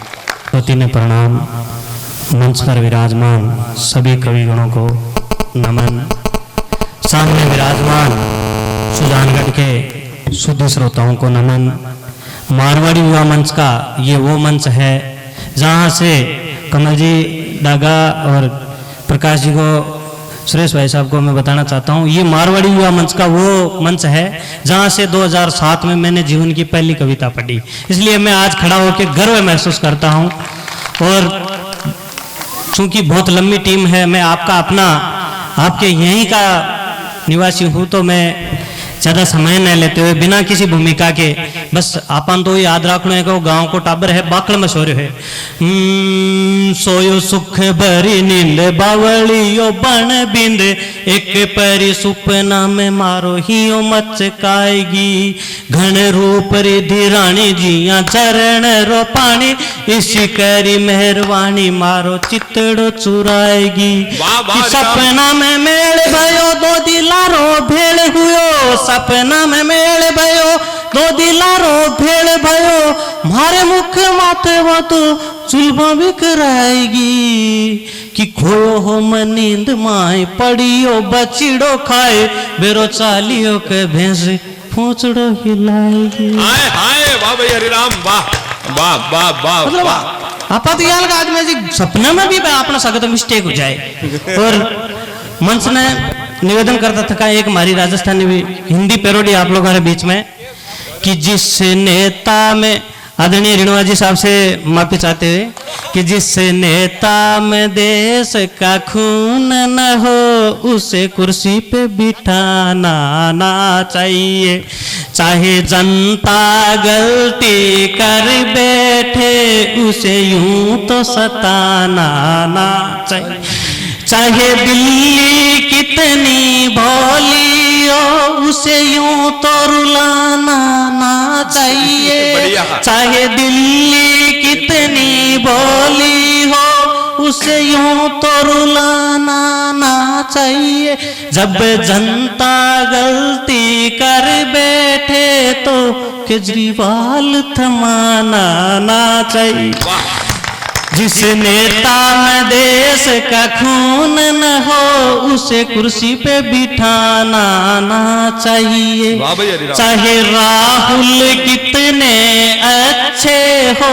ज्योति ने प्रणाम। मंच पर विराजमान सभी कविगणों को नमन। सामने विराजमान सुजानगढ़ के शुद्ध श्रोताओं को नमन। मारवाड़ी युवा मंच का ये वो मंच है जहाँ से कमल जी डागा और प्रकाश जी को, सुरेश भाई साहब को मैं बताना चाहता हूँ, ये मारवाड़ी युवा मंच का वो मंच है जहाँ से 2007 में मैंने जीवन की पहली कविता पढ़ी। इसलिए मैं आज खड़ा होकर गर्व महसूस करता हूँ। और चूंकि बहुत लंबी टीम है, मैं आपका अपना आपके यहीं का निवासी हूँ, तो मैं ज़्यादा समय न लेते हुए बिना किसी भूमिका के बस आपन तो याद रखना है कि वो गाँव को टाबर है, बाकड़ में सो रहे है। सोयो सुख भरी नींद बावलियो बन बिंद, एक परी सुपना में मारो हियो मचकाएगी। घन रूप रिधि रानी जिया चरण रो पानी, इसी करी मेहरबानी मारो चितड़ो चुराएगी। सपना में मेल भयो दो दिलारो भेड़ हुयो, सपना में मेल भयो दो दिलारो भेड़ भयो। मारे मुख माथे वो तो चुलबा बिखराएगी। कि खोयो हो मन नींद माए पड़ियो बचिड़ो खाए, बेरो चालियो के भैंस पूंछड़ो हिलाएगी। हाय हाय वाह भाई हरिराम, वाह वाह वाह वाह मतलब वाह। आपातकाल का आदमी जी सपने में भी अपना सकता मिस्टेक हो जाए। और मंच ने निवेदन करता था एक हमारी राजस्थानी भी हिंदी पैरोडी आप लोगों के बीच में, कि जिस नेता में, आदरणीय रेणुआ जी साहब से माफी चाहते हुए, कि जिस नेता में देश का खून न हो उसे कुर्सी पे बिठाना ना चाहिए। चाहे जनता गलती कर बैठे उसे यूं तो सताना ना चाहिए। चाहे दिल्ली कितनी भोली हो उसे यूं तो रुलाना ना चाहिए। चाहे दिल्ली कितनी भोली हो उसे यूं तो रुलाना ना चाहिए। जब जनता गलती कर बैठे तो केजरीवाल थमाना ना चाहिए। जिस नेता में देश का खून न हो उसे कुर्सी पे बिठाना ना चाहिए। चाहे राहुल कितने अच्छे हो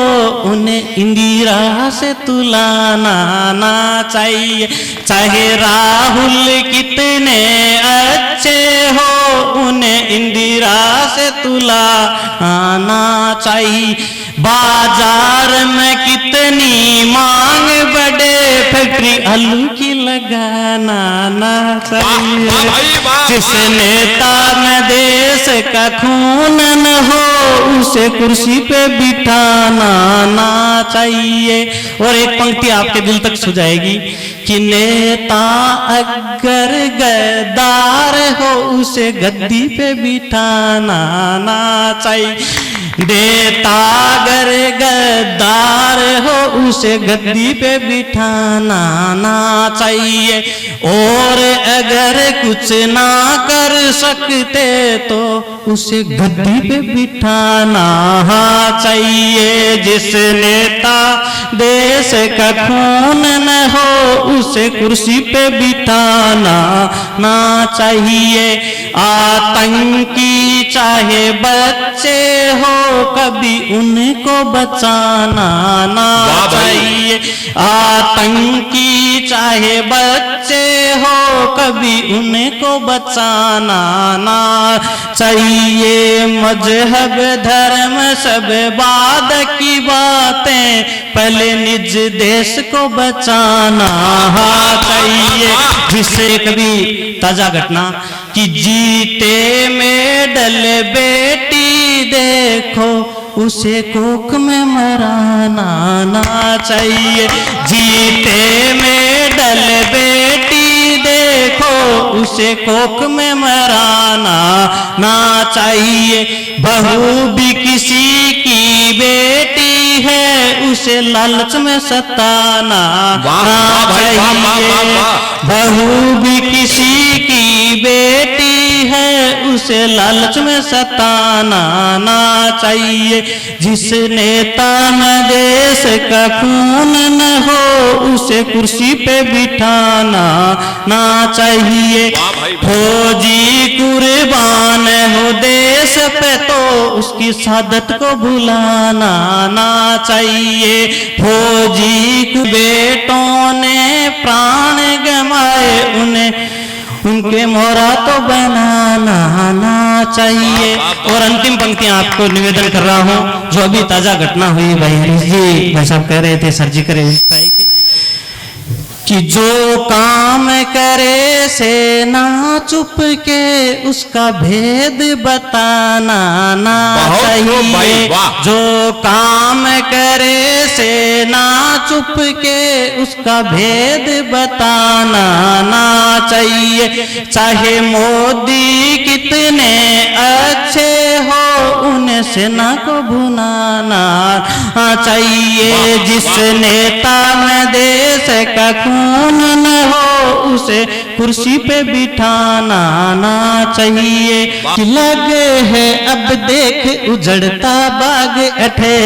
उन्हें इंदिरा से तुलाना ना चाहिए। चाहे राहुल कितने अच्छे हो उन्हें इंदिरा से तुलाना चाहिए। बाजार में कितनी मांग, बड़े फैक्ट्री आलू की लगाना ना चाहिए। जिस नेता में देश का खून न हो, उसे कुर्सी पे बिठाना ना चाहिए। और एक पंक्ति आपके दिल तक छू जाएगी कि नेता अगर गद्दार हो, उसे गद्दी पे बिठाना ना चाहिए। नेता अगर गद्दार हो, उसे गद्दी पे बिठाना ना चाहिए। और अगर कुछ ना कर सकते तो उसे गद्दी पे बिठाना चाहिए। जिस नेता देश का खून न हो, उसे कुर्सी पे बिठाना ना चाहिए। आतंकी चाहे बच्चे हो, कभी उनको बचाना ना चाहिए। आतंकी चाहे बच्चे हो, कभी उनको बचाना ना चाहिए। मजहब धर्म सब बाद की बातें, पहले निज देश को बचाना चाहिए। जिससे कभी ताजा घटना कि जीते में डल बेटी देखो, उसे कोख में मराना ना चाहिए। जीते में डल बेटी देखो, उसे कोख में मराना ना चाहिए। बहू भी किसी की बेटी है, उसे लालच में सताना ना चाहिए। बहू भी किसी की बेटी है, उसे लालच में सताना ना चाहिए। जिस नेता में देश का खून न हो, उसे कुर्सी पे बिठाना ना चाहिए। फौजी कुर्बान हो देश पे, तो उसकी शहादत को भुलाना ना चाहिए। फौजी के बेटों ने प्राण गंवाए, उन्हें उनके मोहरा तो बनाना ना चाहिए। और अंतिम पंक्तियां आपको निवेदन कर रहा हूं, जो अभी ताजा घटना हुई। भाई हरीश जी भाई साहब कह रहे थे सर्जिकल स्ट्राइक कि जो काम करे सेना चुप के, उसका भेद बताना ना चाहिए। जो काम करे सेना चुप के, उसका भेद बताना ना चाहिए। चाहे मोदी कितने अच्छे हो, उन्हें सेना को भुनाना चाहिए। जिस नेता में देश का खून न हो, उसे कुर्सी पे बिठाना ना चाहिए। कि लगे है अब देख उजड़ता बाग अठे,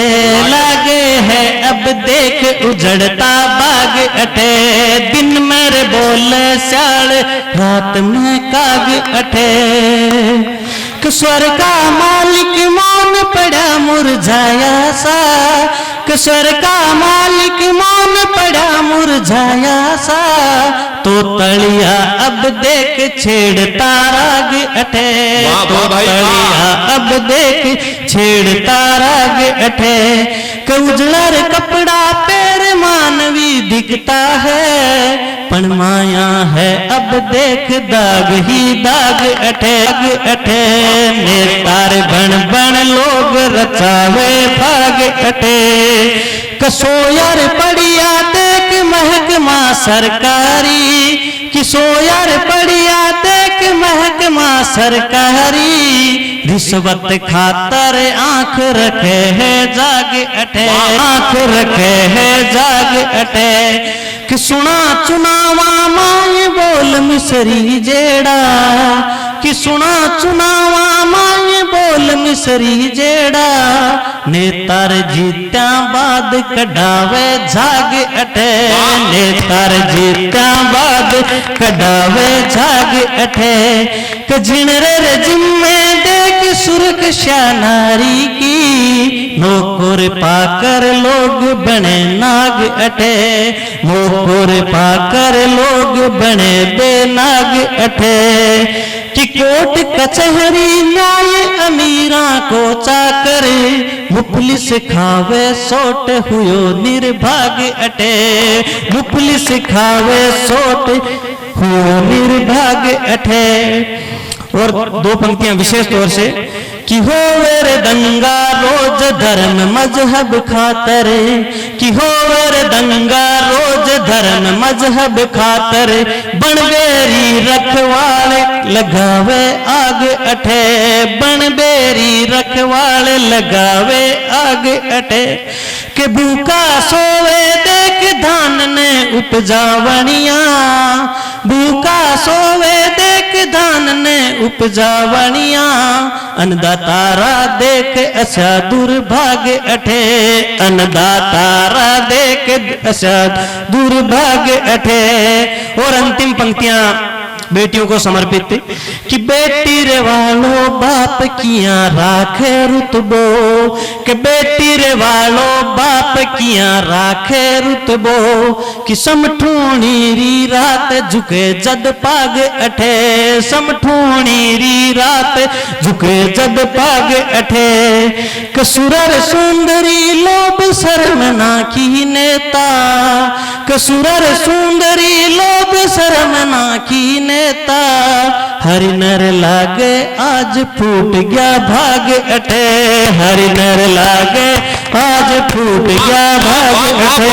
लगे है अब देख उजड़ता बाग अठे। दिन मेरे बोले स्याल, रात में काग अठे। स्वर का मालिक मौन पड़ा मुरझाया सा, स्वर का मालिक मौन पड़ा मुरझाया सा। तो तलिया अब देख छेड़ता राग अठे, तो तलिया अब देख छेड़ता राग अठे। उजड़ा रे कपड़ा पैर मानवी दिखता है, पण माया है अब देख दाग ही दाग अठे अठे। नेतार बन बन लोग रचावे भाग अठे। कसोयर पड़िया देख महकमा सरकारी, किसोयर पड़िया देख महकमा सरकारी। रिश्वत खातर आंख रखे है जाग अठे, आंख रखे है जाग अठे। कि सुना चुनावा माए बोल मिसरी जेड़ा, कि सुना चुनावा माए बोल मिसरी जेड़ा। नेतार जीत्या बाद कढ़ावे झाग अठे, नेतार जीत्या बाद कढ़ावे झाग अठे। कजिणरे जिम्मे देख सुरक्षा नारी की, नौकर पाकर लोग बने नाग अठे, नौकर पाकर लोग बने बेनाग अठे। कि कोर्ट कचहरी न्याय अमीरा को चाकर, मुफलिस खावे सोट हुयो निर्भाग्य अटे, मुफलिस खावे सोट हुयो निर्भाग्य अटे। और दो पंक्तियां विशेष तौर से कि हो रे दंगा रोज धर्म मजहब खातर, कि हो रे दंगा रोज धर्म मजहब खातर, बनबेरी रखवाले लगावे आग अठे, बनबेरी रखवाले लगावे आग अठे। के भूखा सोवे देख धान ने उपजावनिया, भूखा सोवे देख धान ने उपजावनिया, अन्नदातारा देख ऐसा दुर्भाग्य अठे, अन्नदातारा देख ऐसा दुर्भाग्य अठे। और अंतिम पंक्तियां बेटियों को समर्पित थी कि बेटी रे वालो बाप किया राखे रुतबो, कि बेटी रे वालो बाप किया राखे रुतबो, कि समठूणी री रात झुके जद पाग अठे, समठूणी री रात झुके जद पाग अठे। कसुरर सुंदरी लोभ शर्म ना की नेता, कसुरर सुंदरी लोभ शर्म ना की नेता, हरि नर लागे आज फूट गया भाग अठे, हरि नर लागे आज फूट गया भाग अठे।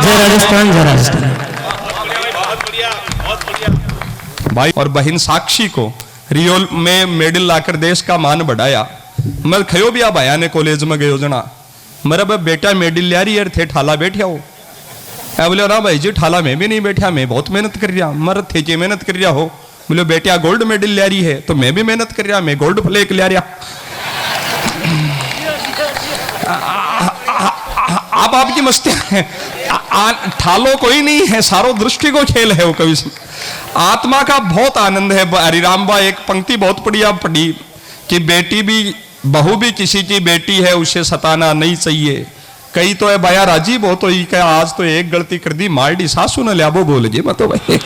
जय राजस्थान, जय राजस्थान। भाई और बहन साक्षी को रियो में मेडल लाकर देश का मान बढ़ाया। मैं खयो भी आ भाया ने कॉलेज में गयो जना, मेरा बेटा मेडल लिया रही यार थे ठाला बैठा हो, बोले ना भाई जी ठाला में भी नहीं बैठा, मैं बहुत मेहनत कर रहा, मर थे कि मेहनत कर रहा हो। बोले बेटिया गोल्ड मेडल ले रही है तो मैं भी मेहनत कर रहा, मैं गोल्ड फ्लेक ले रहा। आप आपकी मस्ती ठालो कोई नहीं है, सारो दृष्टि को खेल है वो कवि। आत्मा का बहुत आनंद है। हरिराम बा एक पंक्ति बहुत बढ़िया पढ़ी कि बेटी भी बहू भी किसी की बेटी है, उसे सताना नहीं चाहिए। कई तो है बाया राजी बहुत तो क्या आज तो एक गलती कर दी मार दी सासू ने लिया वो बोल जी मत भाई।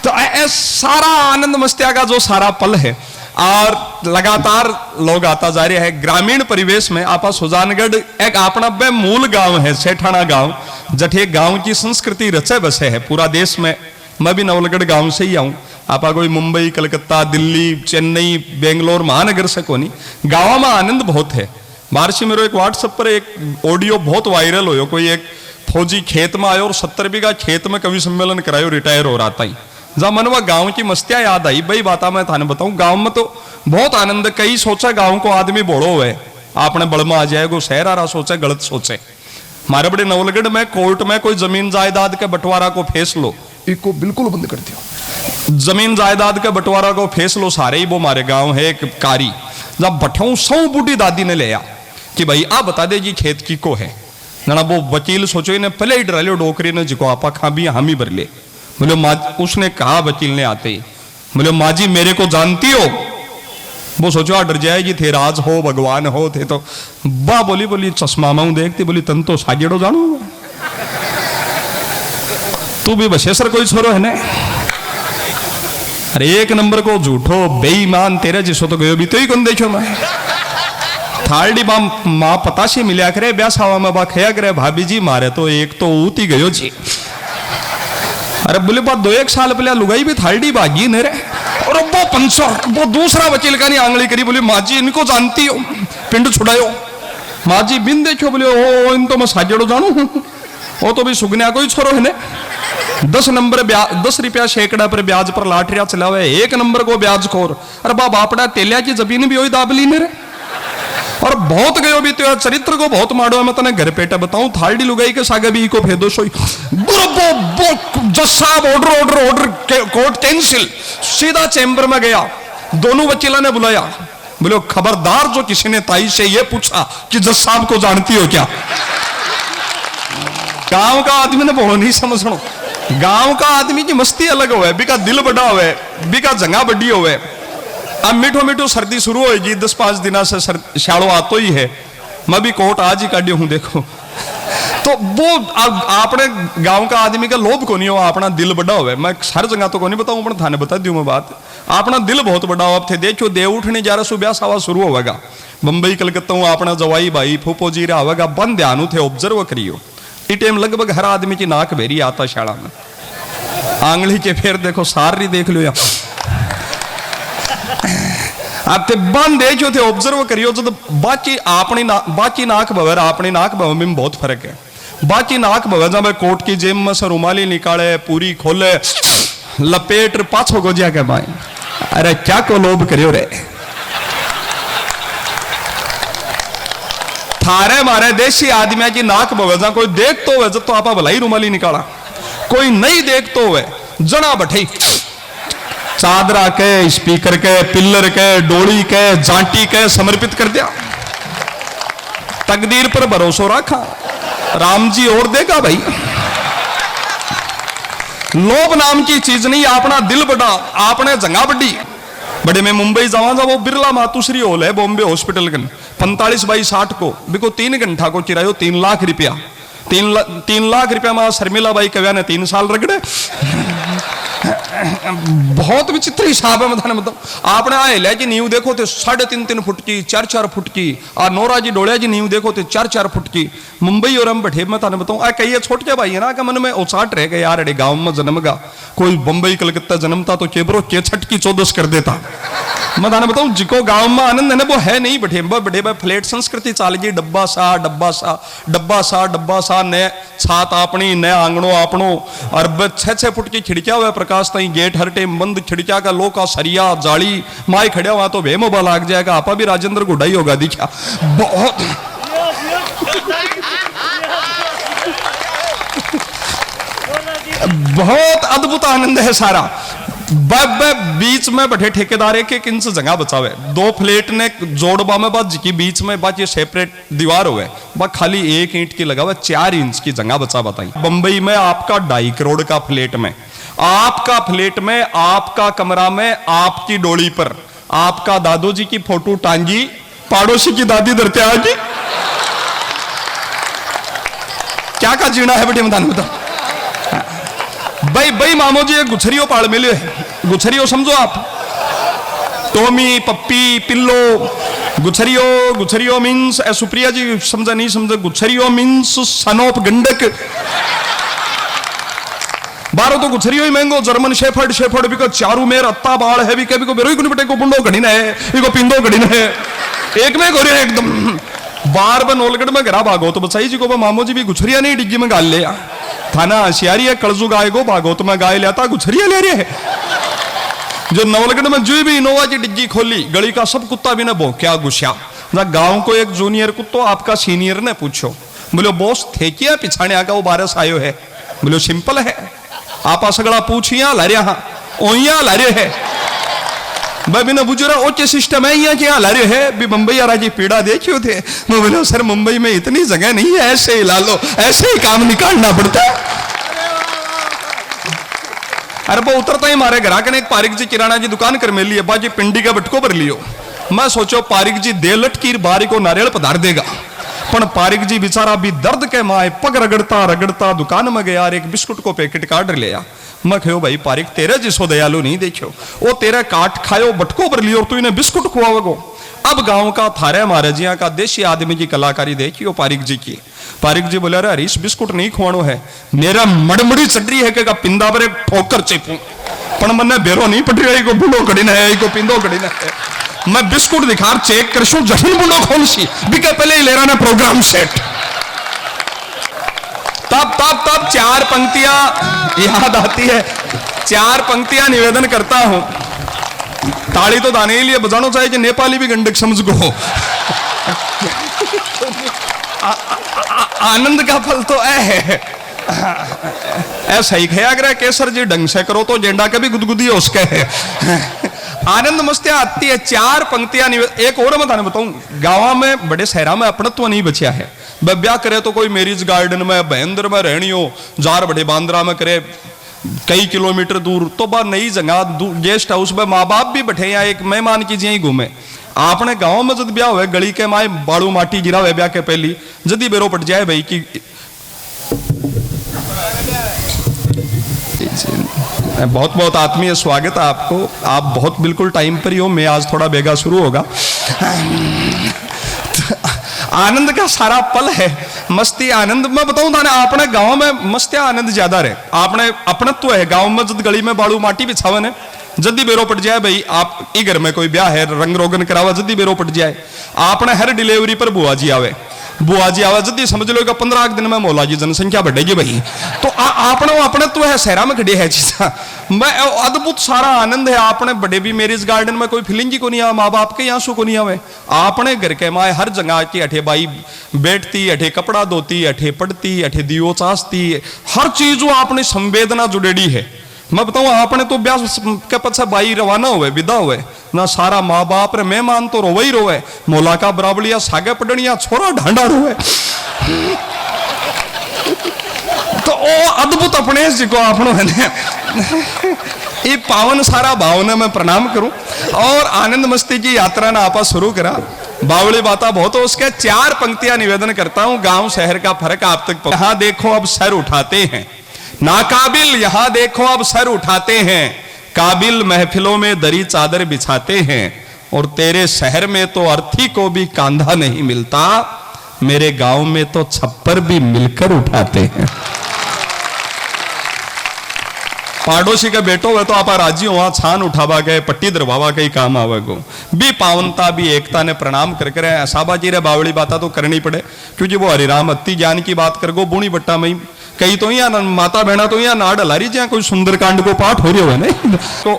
तो सारा आनंद मस्तिया का जो सारा पल है और लगातार लोग आता जा रहे हैं। ग्रामीण परिवेश में आपा सुजानगढ़ एक अपना बे मूल गांव है, सेठाना गांव, जठे गांव की संस्कृति रचे बसे है पूरा देश में। मैं भी नवलगढ़ गांव से ही आऊं, आपा कोई मुंबई कलकत्ता दिल्ली चेन्नई बेंगलोर महानगर से कोनी। गांव में आनंद बहुत है। बारसी मेरे एक व्हाट्सएप पर एक ऑडियो बहुत वायरल हो, कोई एक फौजी खेत में आयो और 70 बीघा खेत में कवि सम्मेलन करायो, रिटायर हो रहा था। जब मनवा गांव की मस्तियां याद आई, भाई बात मैं थाने बताऊं, गांव में तो बहुत आनंद। कई सोचा गांव को आदमी बोड़ो हुए आपने बड़ में आ जाएगा, शहर आ रहा सोचे गलत सोचे। हमारे बड़े नवलगढ़ में कोर्ट में कोई जमीन जायदाद के बंटवारा को फैसलो इसको बिल्कुल बंद कर दियो। जमीन जायदाद के बंटवारा को फैसलो सारे ही वो हमारे गांव है एक कारी, जब बठाऊ 100 बूढ़ी दादी ने लिया कि भाई आप बता दे जी खेत की को है ना। वो वकील सोचो इन्हें पहले ही डरा लो डोकरी ने जिको आपा खा भी हामी भर ले। बोले उसने कहा वकील ने आते ही, बोले माँ जी मेरे को जानती हो? वो सोचो डर जाएगी, थे राज हो भगवान हो थे तो बा बोली चश्मा माऊ देखती, बोली तन तो सागेड़ो जानू तू भी बशेसर कोई छोरो है ने। अरे एक नंबर को झूठो बेईमान तेरे जिसो तो गयो भी तो ही कौन देखो मैं थाड़ी माँ पता से मिल्या करे ब्यास हवा में बा खया करे भाभी जी मारे तो एक तो ऊत ही गयो जी। अरे बोले बात 2-1 साल पहले लुगाई भी थाड़ी भागी ने रे। और वो 500 वो दूसरा वकील का नहीं आंगली करी, बोले माँ जी इनको जानती हो पिंड छुड़ायो। माँ जी बिन देखो, बोले ओ इन तो मैं साजेड़ो जानू, वो तो भी सुगनिया कोई छोरो है ने। 10 रुपया शेकड़ा पर ब्याज पर लाठरिया चलावे, 1 नंबर को ब्याज खोर। अरे बाप आपड़ा तेलिया की जमीन भी वही दाबली ने रे। और बहुत गयो भी तो चरित्र को बहुत मारो है। मैं तने घर पेटा बताऊं, थालडी लुगाई के सागे भी को फेदो सोई जज साहब ऑर्डर कोर्ट कैंसिल। सीधा चैम्बर में गया, दोनों वकीलों ने बुलाया, बोले खबरदार जो किसी ने ताई से ये पूछा कि जज साहब को जानती हो क्या। गांव का आदमी ने बहुत नहीं समझो, गांव का आदमी की मस्ती अलग हो, बिका दिल बड़ा हो, बिका जंगा बड़ी हो। अब मीठो मीठो सर्दी शुरू होगी, 10-5 दिन से शाड़ो आतो ही है। मैं भी कोट आज ही काढ़ी हूं देखो। तो वो अपने गांव का आदमी का लोभ को नहीं हो, अपना दिल बड़ा हो। मैं हर जगह तो को नहीं बताऊं, पर थाने बता दूं मैं बात। अपना दिल बहुत बड़ा हो। अब थे देखो देव उठने जा रहा सुबह सवा शुरू होगा बंबई कलकत्ता हूँ, अपना जवाई भाई फूफो जी रहा होगा, बंद ध्यान थे ऑब्जर्व करियो। इस टाइम लगभग हर आदमी की नाक भेरी आता शाला में, आंगली के फिर देखो सारी देख लो। आप ते बंद देखो थे ऑब्जर्व करियो। जो बाकी बाकी नाक भवर अपनी नाक भवर में बहुत फर्क है। बाकी नाक भवर जब कोट की जेब में से रुमाली निकाले, पूरी खोले, लपेट पाछो गोजिया के भाई, अरे क्या को लोभ करियो रे। थारे मारे देशी आदमी की नाक भवर कोई देख तो हुए तो आपा भलाई रुमाली निकाला, कोई नहीं देख तो हुए जना बैठी चादरा के, स्पीकर के, पिल्लर के, डोली के, जांटी के समर्पित कर दिया। तकदीर पर भरोसा रखा, राम जी और देगा भाई। लोभ नाम की चीज नहीं, अपना दिल बड़ा, आपने जंगा बड़ी। बड़े में मुंबई जावा जा, वो बिरला मातुश्री हॉल है बॉम्बे हॉस्पिटल के 45/60 को, बिको 3 घंटा को किरायो 3 लाख रुपया। 3 लाख रुपया में शर्मिला बाई कव्या ने 3 साल रगड़े। बहुत विचित्र हिसाब है। मतलब आपने आए ले जी नींव देखो तो 3.5 फुट की, 4-4 फुट की, और नोरा जी डोलिया जी नींव देखो तो 4-4 फुट की। मुंबई और हम बैठे मैं थाने बताऊं, कई छोटे भाई है ना कि मन में उचाट रह गए यार, अरे गांव में जन्म गा, कोई बंबई कलकत्ता जन्मता तो केबरो के छठ की 14 कर देता। मैं थाने बताऊं जिको गांव में आनंद है ना वो है नहीं। बैठे फ्लैट संस्कृति चाल गई, डब्बा सा डब्बा सा डब्बा सा डब्बा सा, नए छात अपनी, नए आंगणों आपनो, और 6-6 फुट की खिड़कियां हुआ प्रकाश तई, गेट हर टाइम बंद, खिड़किया का लो का सरिया जाली माई खड़िया हुआ तो वे मोबाइल लाग जाएगा। आपा भी राजेंद्र गुड्डाई होगा दिखा। बहुत अद्भुत आनंद है सारा। बीच में बैठे ठेकेदार एक इंच जगह बचावे, 2 फ्लैट ने जोड़बा में बात की बीच में बात ये सेपरेट दीवार हुए, बा खाली 1 ईंट की लगा हुआ, 4 इंच की जगह बचा। बताई बंबई में आपका 2.5 करोड़ का फ्लैट में, आपका फ्लैट में, आपका कमरा में, आपकी डोली पर आपका दादू जी की फोटो टांगी, पड़ोसी की दादी दरते आगी। क्या का जीना है बेटे मैदान बताओ। भाई मामो जी एक गुछरियो पाल मिले, गुछरियो समझो आप, टोमी, पप्पी, पिल्लो, गुछरियो मीन्स, सुप्रिया जी समझा नहीं समझा, गुछरियो मीन्स सन ऑफ गंडक। 12 तो गुछरियो ही महंगो, जर्मन शेफर्ड बिको चारू मेर अत्ता बाल है, बिके बिको बेरोई कुनी बेटे को बुंडो घड़ी ना है, बिको पिंदो घड़ी ना है, एक में गोरे एकदम। बार बन नोलगढ़ में घरा भागो तो बचाई जी को मामो जी भी गुछरिया नहीं डिग्गी में गाल लिया, थाना होशियारी है, कलजू गाय गो भागोत में गाय लेता, गुछरिया ले रहे है। जो नवलगढ़ में जो भी इनोवा की डिग्गी खोली, गली का सब कुत्ता भी ने भौंक्या गुस्सा। गांव को एक जूनियर कुत्तो आपका सीनियर ने पूछो, बोलो बॉस थे क्या पिछाने आका वो 12 आयो है? बोलो सिंपल है, आप सगड़ा पूछिया ला रहा ओया ला रहे है भाई ने बुझ रहा ओके सिस्टम है यहाँ क्या ला रहे है भी बंबई आ जी पीड़ा देखियो थे। मैं बोलो सर मुंबई में इतनी जगह नहीं है, ऐसे ही ला लो, ऐसे ही काम निकालना पड़ता है। अरे वो उतरता ही मारे ग्राहक ने एक पारिक जी किराना जी दुकान कर मिली है, बाजी पिंडी का बटको भर लियो। मैं सोचो पारिक जी दे लटकी बारी को नारियल पधार देगा, पर पारिक जी बेचारा भी दर्द के माए पग रगड़ता दुकान में गया, एक बिस्कुट को पैकेट काट लिया। मैं कहो भाई पारिक तेरे जिसो दयालु नहीं देखियो, वो तेरे काट खायो बटको भर लियो और तू इन्हें बिस्कुट खुआवगो। अब गांव का थारे महाराजिया का देशी आदमी की कलाकारी देखियो पारिक जी की। पारिक जी बोले अरे हरीश बिस्कुट नहीं खुआनो है, मेरा मड़मड़ी चढ़ी है कि पिंदा पर एक ठोकर चेपू, पर मन्ने बेरो नहीं पड़ रही को बुढ़ो कड़ी न है, को पिंदो कड़ी न है। मैं बिस्कुट दिखार चेक करशू जहन बुढ़ो खोल सी बिके पहले ही ले रहा ना प्रोग्राम सेट। तब 4 पंक्तियां याद आती है, 4 पंक्तियां निवेदन करता हूं। ताली तो दाने के लिए बजानो चाहिए कि नेपाली भी गंडक समझ गो। आनंद का फल तो है ऐसा ही खया ग्रह केसर जी ढंग से करो तो जेंडा कभी गुदगुदी उसके है। आनंद मस्तियां आती है। 4 पंक्तियां एक और मैं बताऊं, गांव में बड़े शहरा में अपनत्व नहीं बचा है। ब्याह करे तो कोई मैरिज गार्डन में भयंदर में रहनी हो, जार बड़े बांद्रा में करे कई किलोमीटर दूर, तो बार नई जगह गेस्ट हाउस में माँ बाप भी बैठे या एक मेहमान की जी घूमे। आपने गांव में जब ब्याह हुए गली के माए बाड़ू माटी गिरा हुए ब्याह के पहली जदी बेरो पट जाए भाई की बहुत बहुत आत्मीय स्वागत है आपको। आप बहुत बिल्कुल टाइम पर ही हो, मैं आज थोड़ा बेगा शुरू होगा। आनंद का सारा पल है, मस्ती आनंद। मैं बताऊं था ना, अपने गांव में मस्ती आनंद ज्यादा रहे। आपने अपनत्व है गांव में, जब गली में बाड़ू माटी बिछावन है, जल्दी बेरो पट जाए भाई, आप ई घर में कोई ब्याह है, रंग रोगन करावा, जल्दी बेरो पट जाए। आपने हर डिलीवरी पर बुआ जी आवे जल्दी समझ लो 15 दिन में मौला जी जनसंख्या बढ़ेगी भाई। तो आपने अपने तो है शहरा में खड़े है चीजा, मैं अद्भुत सारा आनंद है। आपने बड़े भी मैरिज गार्डन में कोई फीलिंग को नहीं आवा, माँ बाप के आंसू को नहीं आवे। आपने घर के माए हर जगह की अठे बाई बैठती, अठे कपड़ा धोती, अठे पढ़ती, अठे दियो चासती, हर चीज वो आपने संवेदना जुड़ेड़ी है। मैं बताऊं, आपने तो ब्याह के पीछे बाई रवाना हुए, विदा हुए ना, सारा माँ बाप रे मेहमान तो रोवे ही रोवे, मोला का बराबलिया सागे पडनिया छोरा ढांडा रोवे। तो ओ अद्भुत अपने जी को आपनो है ये पावन सारा भावना में प्रणाम करूं और आनंद मस्ती की यात्रा ना आपा शुरू करा। बावली बाता बहुत हो, उसके 4 पंक्तियां निवेदन करता हूं। गांव शहर का फर्क आप तक। यहां देखो अब सर उठाते हैं नाकाबिल, यहां देखो अब सर उठाते हैं काबिल, महफिलों में दरी चादर बिछाते हैं। और तेरे शहर में तो अर्थी को भी कांधा नहीं मिलता, मेरे गांव में तो छप्पर भी मिलकर उठाते हैं। पाड़ोसी का बेटो हुए तो आप राजी हो, छान उठावा गए, पट्टी दरवावा के काम आवे गो। भी पावनता भी एकता ने प्रणाम करके साबाजी रे बावली बाता तो करनी पड़े, क्योंकि वो हरिराम अति ज्ञान की बात कर गो। बूढ़ी बट्टा में कई तो यहाँ माता बहना तो यहाँ नाड़ हलारी जहाँ कोई सुंदरकांड को पाठ हो रही हो नहीं। तो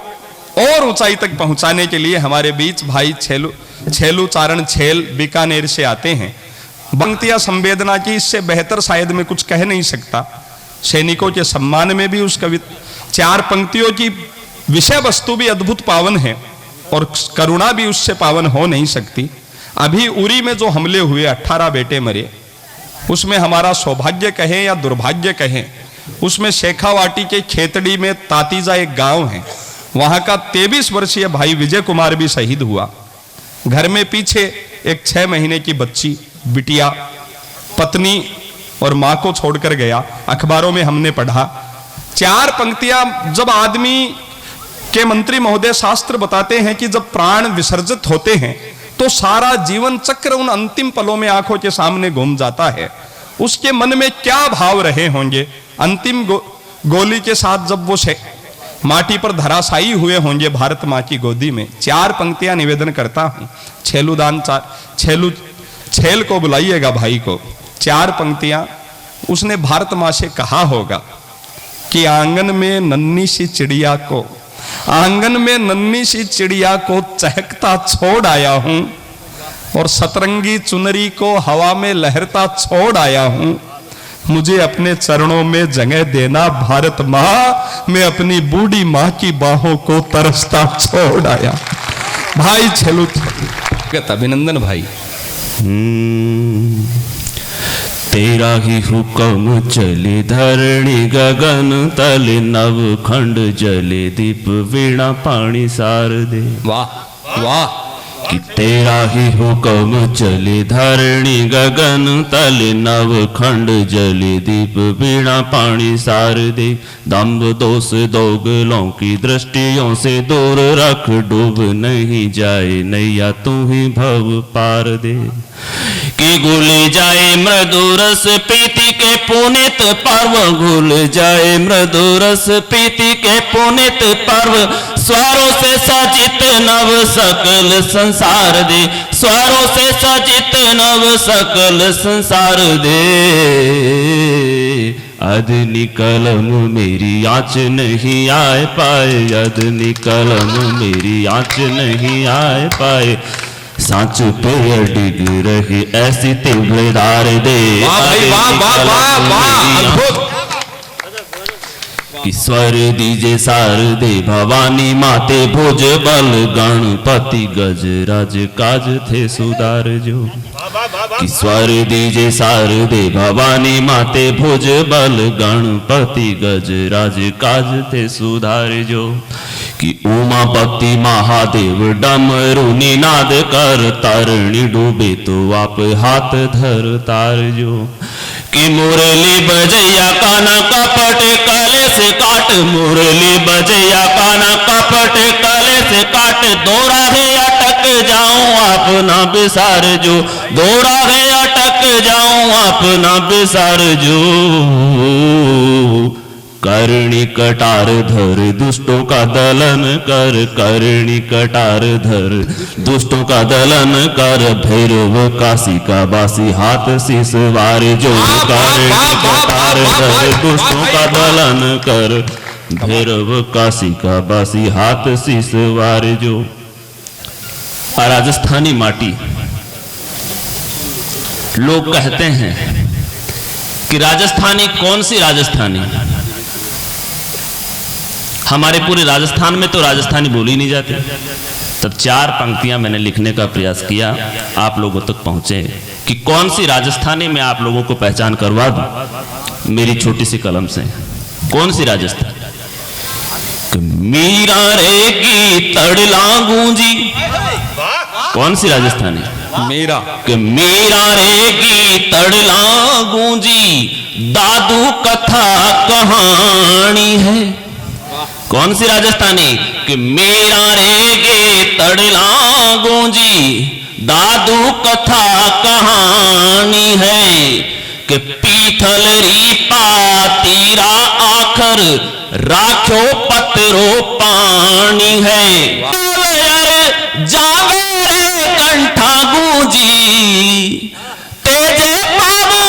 और ऊंचाई तक पहुंचाने के लिए हमारे बीच भाई छेलू चारण छेल बीकानेर से आते हैं। पंक्तियां संवेदना की, इससे बेहतर शायद मैं कुछ कह नहीं सकता। सैनिकों के सम्मान में भी उस कवि 4 पंक्तियों की विषय वस्तु भी अद्भुत पावन है और करुणा भी उससे पावन हो नहीं सकती। अभी उरी में जो हमले हुए, 18 बेटे मरे, उसमें हमारा सौभाग्य कहें या दुर्भाग्य कहें, उसमें शेखावाटी के खेतड़ी में तातीजा एक गांव है, वहां का 23 वर्षीय भाई विजय कुमार भी शहीद हुआ। घर में पीछे एक 6 महीने की बच्ची बिटिया पत्नी और मां को छोड़कर गया। अखबारों में हमने पढ़ा। 4 पंक्तियां। जब आदमी के मंत्री महोदय शास्त्र बताते हैं कि जब प्राण विसर्जित होते हैं तो सारा जीवन चक्र उन अंतिम पलों में आंखों के सामने घूम जाता है। उसके मन में क्या भाव रहे होंगे अंतिम गोली के साथ जब वो माटी पर धराशायी हुए होंगे भारत माँ की गोदी में। 4 पंक्तियां निवेदन करता हूं। छेल को बुलाइएगा भाई को। 4 पंक्तियां। उसने भारत माँ से कहा होगा कि आंगन में नन्ही सी चिड़िया को चहकता छोड़ आया हूं और सतरंगी चुनरी को हवा में लहरता छोड़ आया हूं। मुझे अपने चरणों में जगह देना भारत माँ, मैं अपनी बूढ़ी माँ की बाहों को तरसता छोड़ आया। भाई छेलू अभिनंदन भाई। तेरा ही हुक्म चले धरणी गगन तले, नव खंड जले दीप वीणा पानी सार दे। वाह वाह। कि तेरा ही हुक्म चले धरणी गगन तले, नव खंड जले दीप वीणा पानी सार दे। दम्भ दोष दोगलों की दृष्टियों से दूर रख, डूब नहीं जाए नैया तू ही भव पार दे। कि घुल जाए मृदु रस प्रीति के पुनित पर्व, घुल जाए मृदु रस प्रीति के पुनित पर्व। स्वरों से सजित नव सकल संसार दे, स्वरों से सजित नव सकल संसार दे। अदनी कलम मेरी आँच नहीं आए पाए, अदनी कलम मेरी आँच नहीं आए पाए। सांच पे डिग रही ऐसी तिबड़ेदार दे। कि स्वर दीजे सार दे भवानी माते भुज बल, गणपति गजराज काज थे सुधार जो। कि स्वर दीजे सार दे भवानी माते भुज बल, गणपति गजराज काज थे सुधार जो। कि उमापति महादेव डमरू निनाद कर, तरणी डूबे तो आप हाथ धर तार जो। कि मुरली बजैया काना कपट कले से काट, मुरली बजैया काना कपट कले से काट, दौड़ा है अटक जाऊं अपना बिसार जो, दौड़ा है अटक जाऊं अपना बिसार जो। करणी कटार धर दुष्टों का दलन कर, करणी कटार धर दुष्टों का दलन कर, भैरव काशी का बासी हाथ शीस वार जो। करणी कटार धर दुष्टों का दलन कर, भैरव काशी का बासी हाथ शीस वार जो। राजस्थानी माटी, लोग कहते हैं कि राजस्थानी, कौन सी राजस्थानी? हमारे पूरे राजस्थान में तो राजस्थानी बोली नहीं जाती। तब 4 पंक्तियां मैंने लिखने का प्रयास किया, आप लोगों तक पहुंचे कि कौन सी राजस्थानी में आप लोगों को पहचान करवा दूं मेरी छोटी सी कलम से। कौन सी राजस्थानी? मीरा रे की तड़ला गूंजी, कौन सी राजस्थानी? मेरा कि मीरा रे की तड़ला गूंजी, दादू कथा कहानी है। कौन सी राजस्थानी? कि मेरा रे गे तड़ला गूंजी, दादू कथा कहानी है। कि पीथल री पातीरा आखर, राखो पतरो पानी है। जावे रे कंठा गूंजी, तेजे बाबू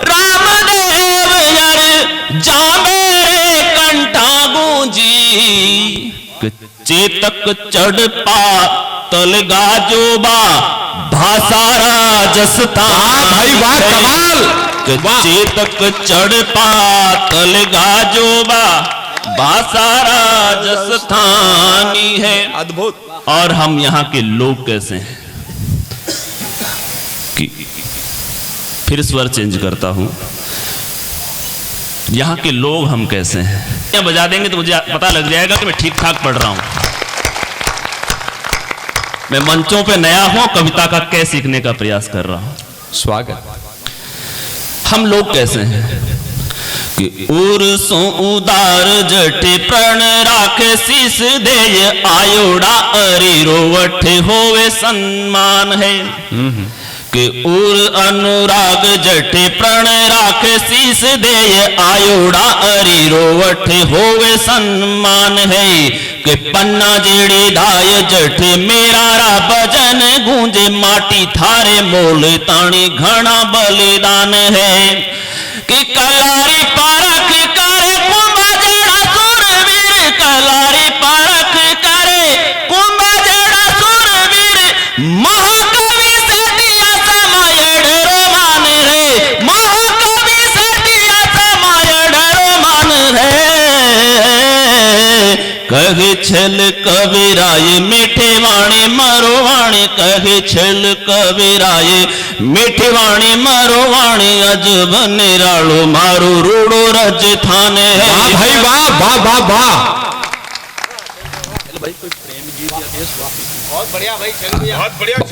रामदेव यार, जावे रे कंठा गूंजी। चेतक चढ़ पा तल गाजोबा, भाषा राजस्थान। भाई वाह, कमाल। चेतक चढ़ पा तल गाजोबा, भाषा राजस्थानी है। अद्भुत। और हम यहाँ के लोग कैसे हैं कि फिर स्वर चेंज करता हूं, यहाँ के लोग हम कैसे हैं। यहाँ बजा देंगे तो मुझे पता लग जाएगा कि मैं ठीक ठाक पढ़ रहा हूं। मैं मंचों पे नया हूं, कविता का कै सीखने का प्रयास कर रहा हूं। स्वागत। हम लोग कैसे हैं कि उर्सो उदार जटे प्रण राखे, शीस देय आयोड़ा अरि रोवठे होवे सम्मान है। कि उर अनुराग जटे प्रण राखे, शीस देय आयोड़ा अरि रोवठे होवे सम्मान है। कि पन्ना जेड़े दाय जठे मेरा रा भजन गूंजे, माटी थारे मोल ताणी घना बलिदान है। कि कलारी परख करे कुंभजड़ा सुरवीर, कलारी परख करे कुंभजड़ा सुरवीर, महाकवि सटिया समायड़ रोमान रे, महाकवि सटिया समायड़ रोमान रे। कहे छल कविराय मीठे वाणी मारो वाणी, कहे छल कविराय मीठे वाणी मारो वाणी, अजब निरालो मारो रूड़ो राजस्थान है। वाह भाई वाह, वाह वाह वाह।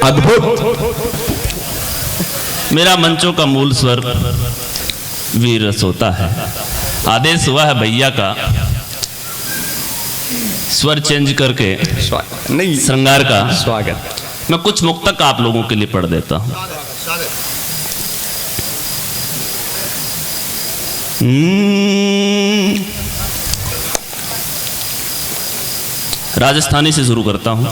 अद्भुत। मेरा मंचों का मूल स्वर वीर रस होता है। आदेश हुआ है भैया का स्वर चेंज करके नहीं, श्रृंगार का स्वागत। मैं कुछ मुक्तक आप लोगों के लिए पढ़ देता हूं। राजस्थानी से शुरू करता हूं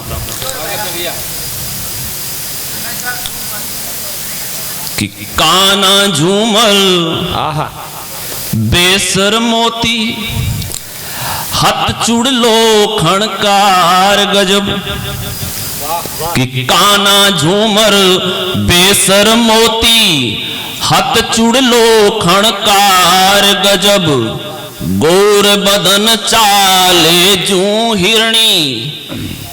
कि काना झूमल आहा, बेसर मोती, हथ चुड़ लो खणकार गजब। कि काना झूमर बेसर मोती, हथ चुड़ लो खणकार गजब। गोर बदन चाले जू हिरणी,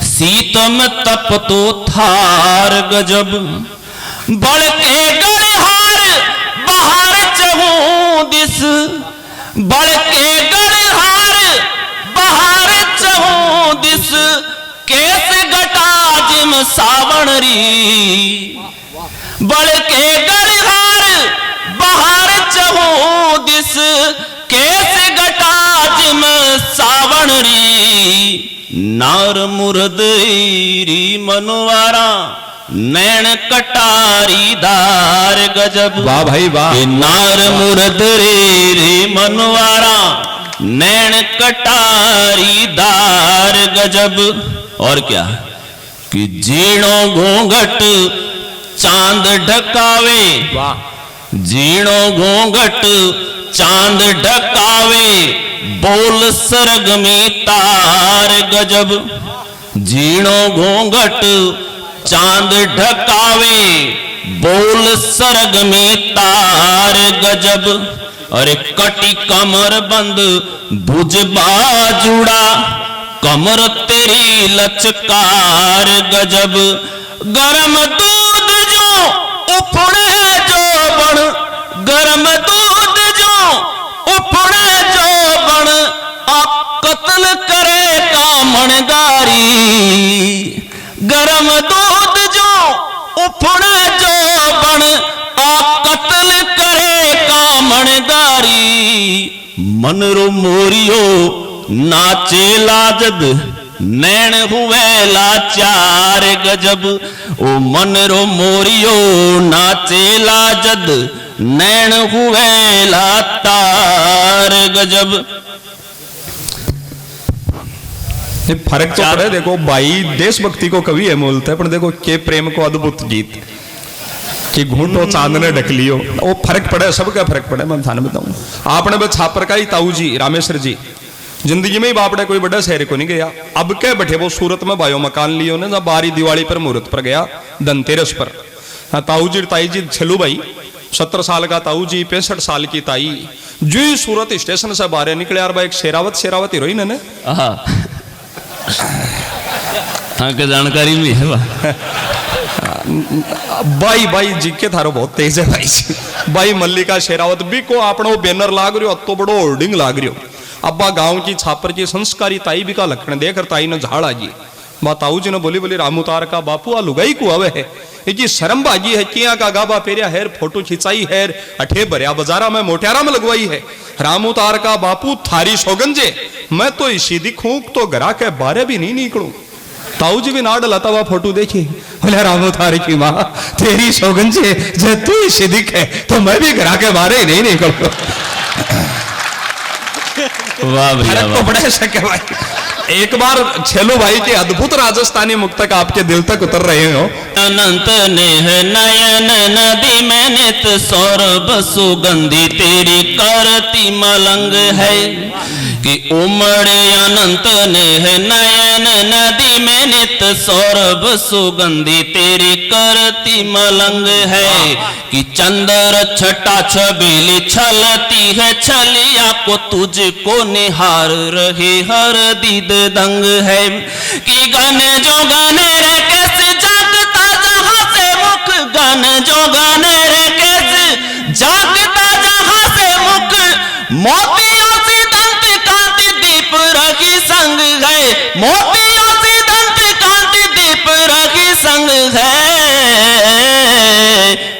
सीतम तप तो थार गजब। बड़के गढ़हार बहार चहूं दिस, बड़के गढ़हार बहार चहूं दिस, केस गटा जिम सावणरी। बड़के गढ़हार बहार चहु दिस केस गटाज में सावण री नार मुरद री मनवारा नैन कटारी दार गजब। वाह भाई वाह। नार मुरद रे मनवारा नैन कटारी दार गजब। और क्या कि जीणो घूंघट चांद ढकावे, वाह। जीणो घूंघट चांद ढकावे बोल सरग में तार गजब। जीणो घूंघट चांद ढकावे बोल सरग में तार गजब। अरे कटी कमर बंद भुज बाजुड़ा कमर तेरी लचकार गजब। गरम दूध जो उफड़े जो बण, गरम दूध जो उफड़े जो बण आप कत्ल करे कामणगारी। गरम दूध जो उफड़े जो बण आप कत्ल करे कामणगारी। मनरो मोरियो नाचे लाजद नैन हुए लाचार गजब। ओ मनरो मोरियो नाचे लाजद नैन हुए लातार गजब। फर्क तो पड़े। देखो भाई देशभक्ति को कवि है बोलते हैं, पर देखो के प्रेम को अद्भुत गीत कि घूंटो चांद ने ढक लियो, वो फर्क पड़े, सबका फर्क पड़े। मैं थाने बताऊं, आपने बस छापर का ही ताऊ जी रामेश्वर जी जिंदगी में ही बाप ने कोई बड़ा शहर को नहीं गया। अब क्या बैठे वो सूरत में बायो मकान लियो ने, जब बारी दिवाली पर मुहूर्त पर गया धनतेरस पर। ताऊ जी ताई जी छलू भाई 70 साल का ताऊ जी 65 साल की ताई जो सूरत स्टेशन से बाहर निकले यार भाई एक शेरावत हीरोइन है हाँ के जानकारी भी है भाई जी के थारो बहुत तेज है भाई जी। भाई मल्लिका शेरावत भी को आपनो बैनर लाग रही हो, अतो बड़ो होर्डिंग लाग रही हो। अब्बा गांव की छापर की संस्कारी ताई भी का लक्षण देखकर ताई ने झाड़ आजी। माँ ताऊ जी ने बोली रामूतार का बापू आ लुगाई को आवे है ये शर्म बाजी है, किया का गाबा पेरिया हैर फोटो खिंचाई हैर अठे भरिया बाजारा में मोटियारा में लगवाई है। रामूतार का बापू थारी सौगंजे मैं तो इसी दिखूं तो घरा के बारे भी नहीं निकलूं। ताऊ जी भी ना डलाता हुआ फोटो देखी, बोले रामूतार की माँ तेरी सौगंजे जे तू इसी दिखे तो मैं भी घरा के बारे ही नहीं निकलूं। वाह भैया तो बड़े सके भाई। एक बार छेलू भाई के अद्भुत राजस्थानी मुक्तक आपके दिल तक उतर रहे हो। अनंत नेह नयन नदी में नित सौरभ सुगंधी तेरी करती मलंग है कि उमड़े। अनंत नेह नयन नदी में नित सौरभ सुगंधी तेरी करती मलंग है कि चंद्र छटा छबीली छलती है छलिया को तुझको निहार रहे हर दीद दंग है कि गन जो गाने रे कैसे जागता जहां से मुख, गन जो गाने रे कैसे जागता जहां से मुख, मोतियों से दंत कांति दीप रखी संग है, मोतियों से दंत कांति दीप रखी संग है।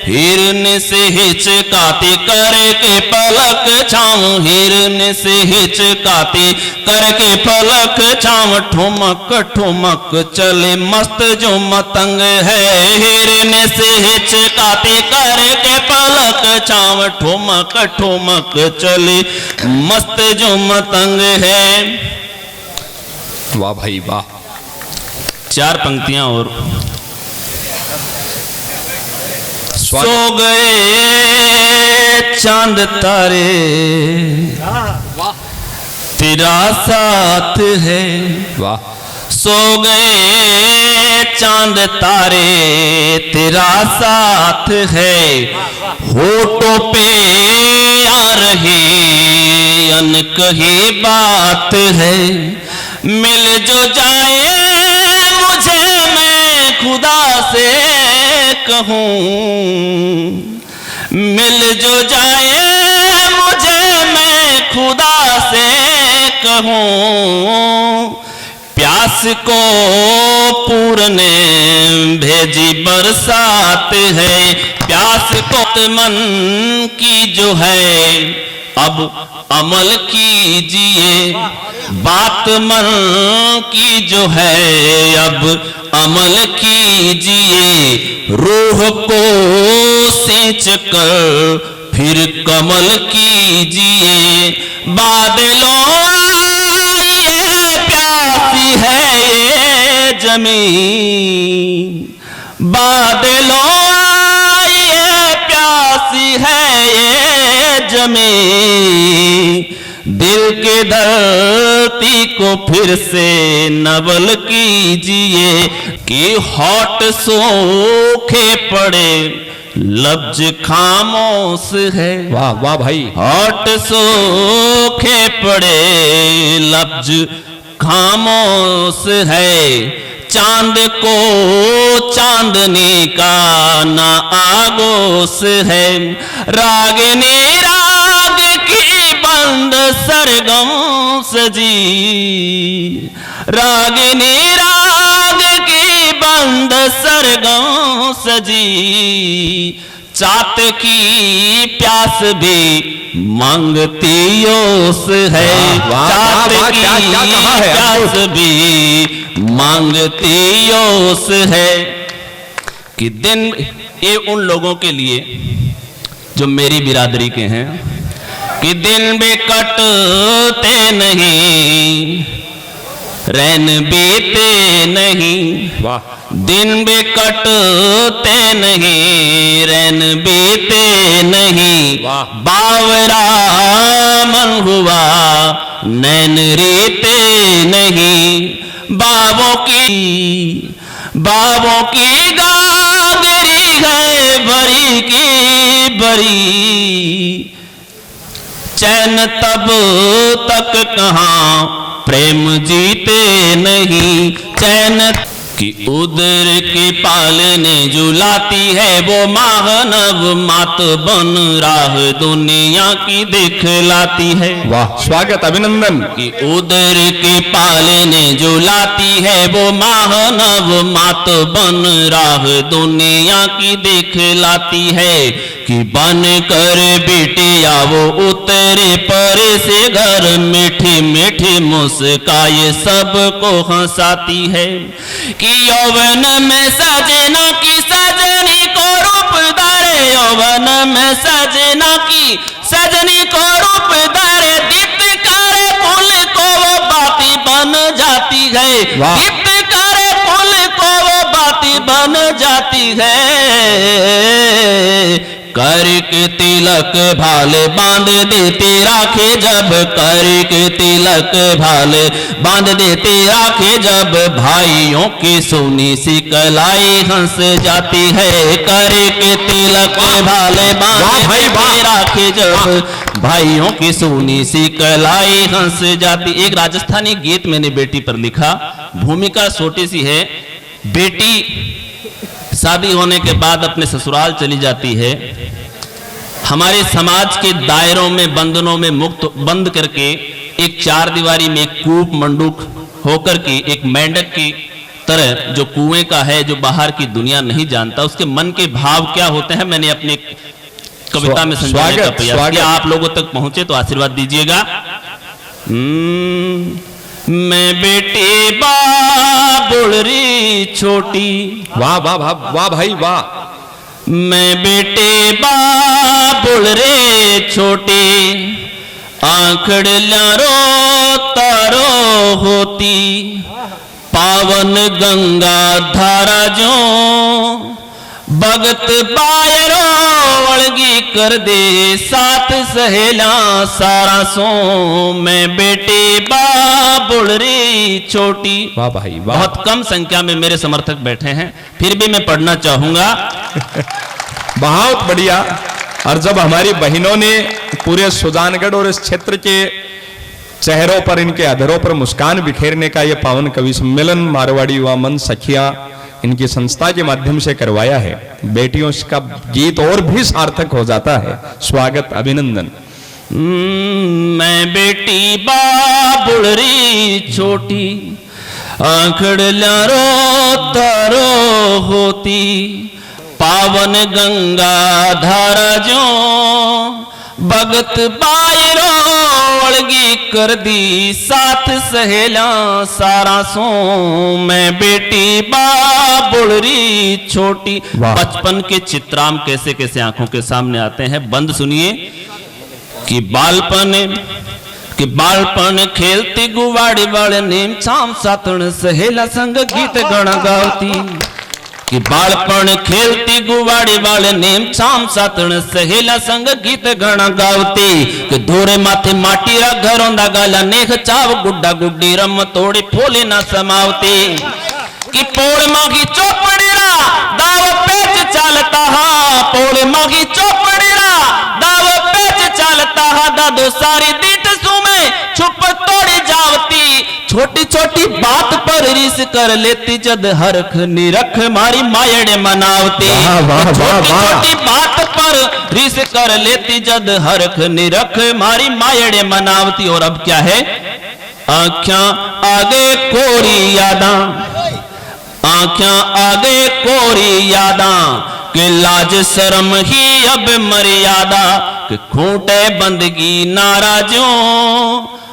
हिरन से हिचकाती करके पलक छाँव, हिरन से हिचकाती करके पलक छाँव, ठुमक ठुमक चले मस्त जो मतंग है। हिरन से हिचकाती करके पलक छाँव, ठुमक ठुमक चले मस्त जो मतंग है। वाह भाई वाह। 4 पंक्तियां और। सो गए चांद तारे तेरा साथ है, वाह। सो गए चांद तारे तेरा साथ है, होठों पे आ रही अनकही बात है, मिल जो जाए मुझे मैं खुदा से कहूँ, मिल जो जाए मुझे मैं खुदा से कहूँ, प्यास को पूरने भेजी बरसात है, प्यास को मन की जो है अब अमल कीजिए, बात मन की जो है अब अमल कीजिए, रूह को सींच कर फिर कमल कीजिए। बादलों आइए प्यासी है ये जमीन, बादलों आइए प्यासी है ये जमीन, दिल के धरती को फिर से नवल कीजिए कि होठ सूखे पड़े लफ्ज खामोश है। वाह वाह भाई। होठ सूखे पड़े लफ्ज खामोश है, चांद को चांदनी का ना आगोश है, रागिनी राग की बंद सरगम सजी, रागिनी राग की बंद सरगम सजी, चात की प्यास भी मांगती ओस है, चात की प्यास भी मांगती ओस है। कि दिन ये उन लोगों के लिए जो मेरी बिरादरी के हैं कि दिन भी कटते नहीं, रैन बीते नहीं, वाह, दिन भी कटते नहीं, रैन बीते नहीं, बावरा मन हुआ नैन रीते नहीं, बाबों की गागरी है भरी की भरी, चैन तब तक कहाँ प्रेम जीते नहीं, चैन कि उदर के पालने जुलाती है वो माहनव मात बन राह दुनिया की दिखलाती है। वाह, स्वागत अभिनंदन। कि उदर के पालने जुलाती है वो माहनव मात बन राह दुनिया की दिखलाती है, कि बन कर बेटिया वो उतरे परे से घर, मीठी मीठी मुस्काए सबको हंसाती है, कि यौवन में सजना की सजनी को रूप धारे, यौवन में सजना की सजनी को रूप धारे, दीप्त करे फूल को वो बाती बन जाती है, दीप्त करे फूल को वो बाती बन जाती है, करके तिलक भाले बांध देते राखे जब, करके तिलक भाले बांध देते राखे जब, भाइयों की सोनी सी कलाई हंस जाती है, करके तिलक भाले बांध देते राखे जब, भाइयों की सोनी सी कलाई हंस जाती। एक राजस्थानी गीत मैंने बेटी पर लिखा, भूमिका छोटी सी है, बेटी शादी होने के बाद अपने ससुराल चली जाती है, हमारे समाज के दायरों में बंधनों में मुक्त बंद करके एक चार दीवारी में एक कूप मंडूक होकर के एक मेंढक की तरह जो कुएं का है, जो बाहर की दुनिया नहीं जानता, उसके मन के भाव क्या होते हैं मैंने अपनी कविता में समझाने का प्रयास किया। आप लोगों तक पहुंचे तो आशीर्वाद दीजिएगा। मैं बेटी बाबुलरी छोटी, वाह वाह वाह वाह भाई वाह, मैं बेटे बाबुल रे छोटी, आंखड़ियां रो तारो होती, पावन गंगा धारा जो भगत बायरो वड़गी कर दे, सात सहेला सारा सो, मैं बेटे बाबुल रे छोटी। वाह भाई वाह। बहुत कम संख्या में मेरे समर्थक बैठे हैं, फिर भी मैं पढ़ना चाहूंगा। बहुत बढ़िया। और जब हमारी बहनों ने पूरे सुजानगढ़ और इस क्षेत्र के चेहरों पर, इनके अधरों पर मुस्कान बिखेरने का ये पावन कवि सम्मेलन मारवाड़ी युवा मंच सखिया इनकी संस्था के माध्यम से करवाया है, बेटियों का गीत और भी सार्थक हो जाता है। स्वागत अभिनंदन। मैं बेटी बाबुलरी छोटी, आंखड़ियां रो तारो होती, पावन गंगा धारा जो भगत बायरो वलगी कर दी साथ सहेला सारा सो मैं बेटी बा बुलरी छोटी। बचपन के चित्राम कैसे कैसे आंखों के सामने आते हैं। बंद सुनिए कि बालपन खेलती गुवाड़ी वाले नीम छाम सातण सहेला संग गीत गण गावती। कि बालपन खेलती गुवाड़ी वाले नीम छाम सातण सहेला संग गीत गण गावती। कि धोरे माथे माटी रा घरों दा गाला नेख चाव गुड्डा गुड्डी रम तोड़ी फोले ना समावती। कि पोड़ मागी चौपड़ी रा दाव पेच चालता हा पोड़ मागी चौपड़ी रा दाव पेच चालता हा दादो सारी दीट सुमे छुप तोड़ी जावती। छोटी छोटी बात पर रिस कर लेती जद हरख निरख मारी मायड़े मनावती। छोटी छोटी बात पर रिस कर लेती जद हरख निरख मारी मायड़े मनावती। और अब क्या है? आँखियां आगे कोरी यादा आँखियां आगे कोरी यादा कि लाज शर्म ही अब मर्यादा। कि खूंटे बंदगी नाराजों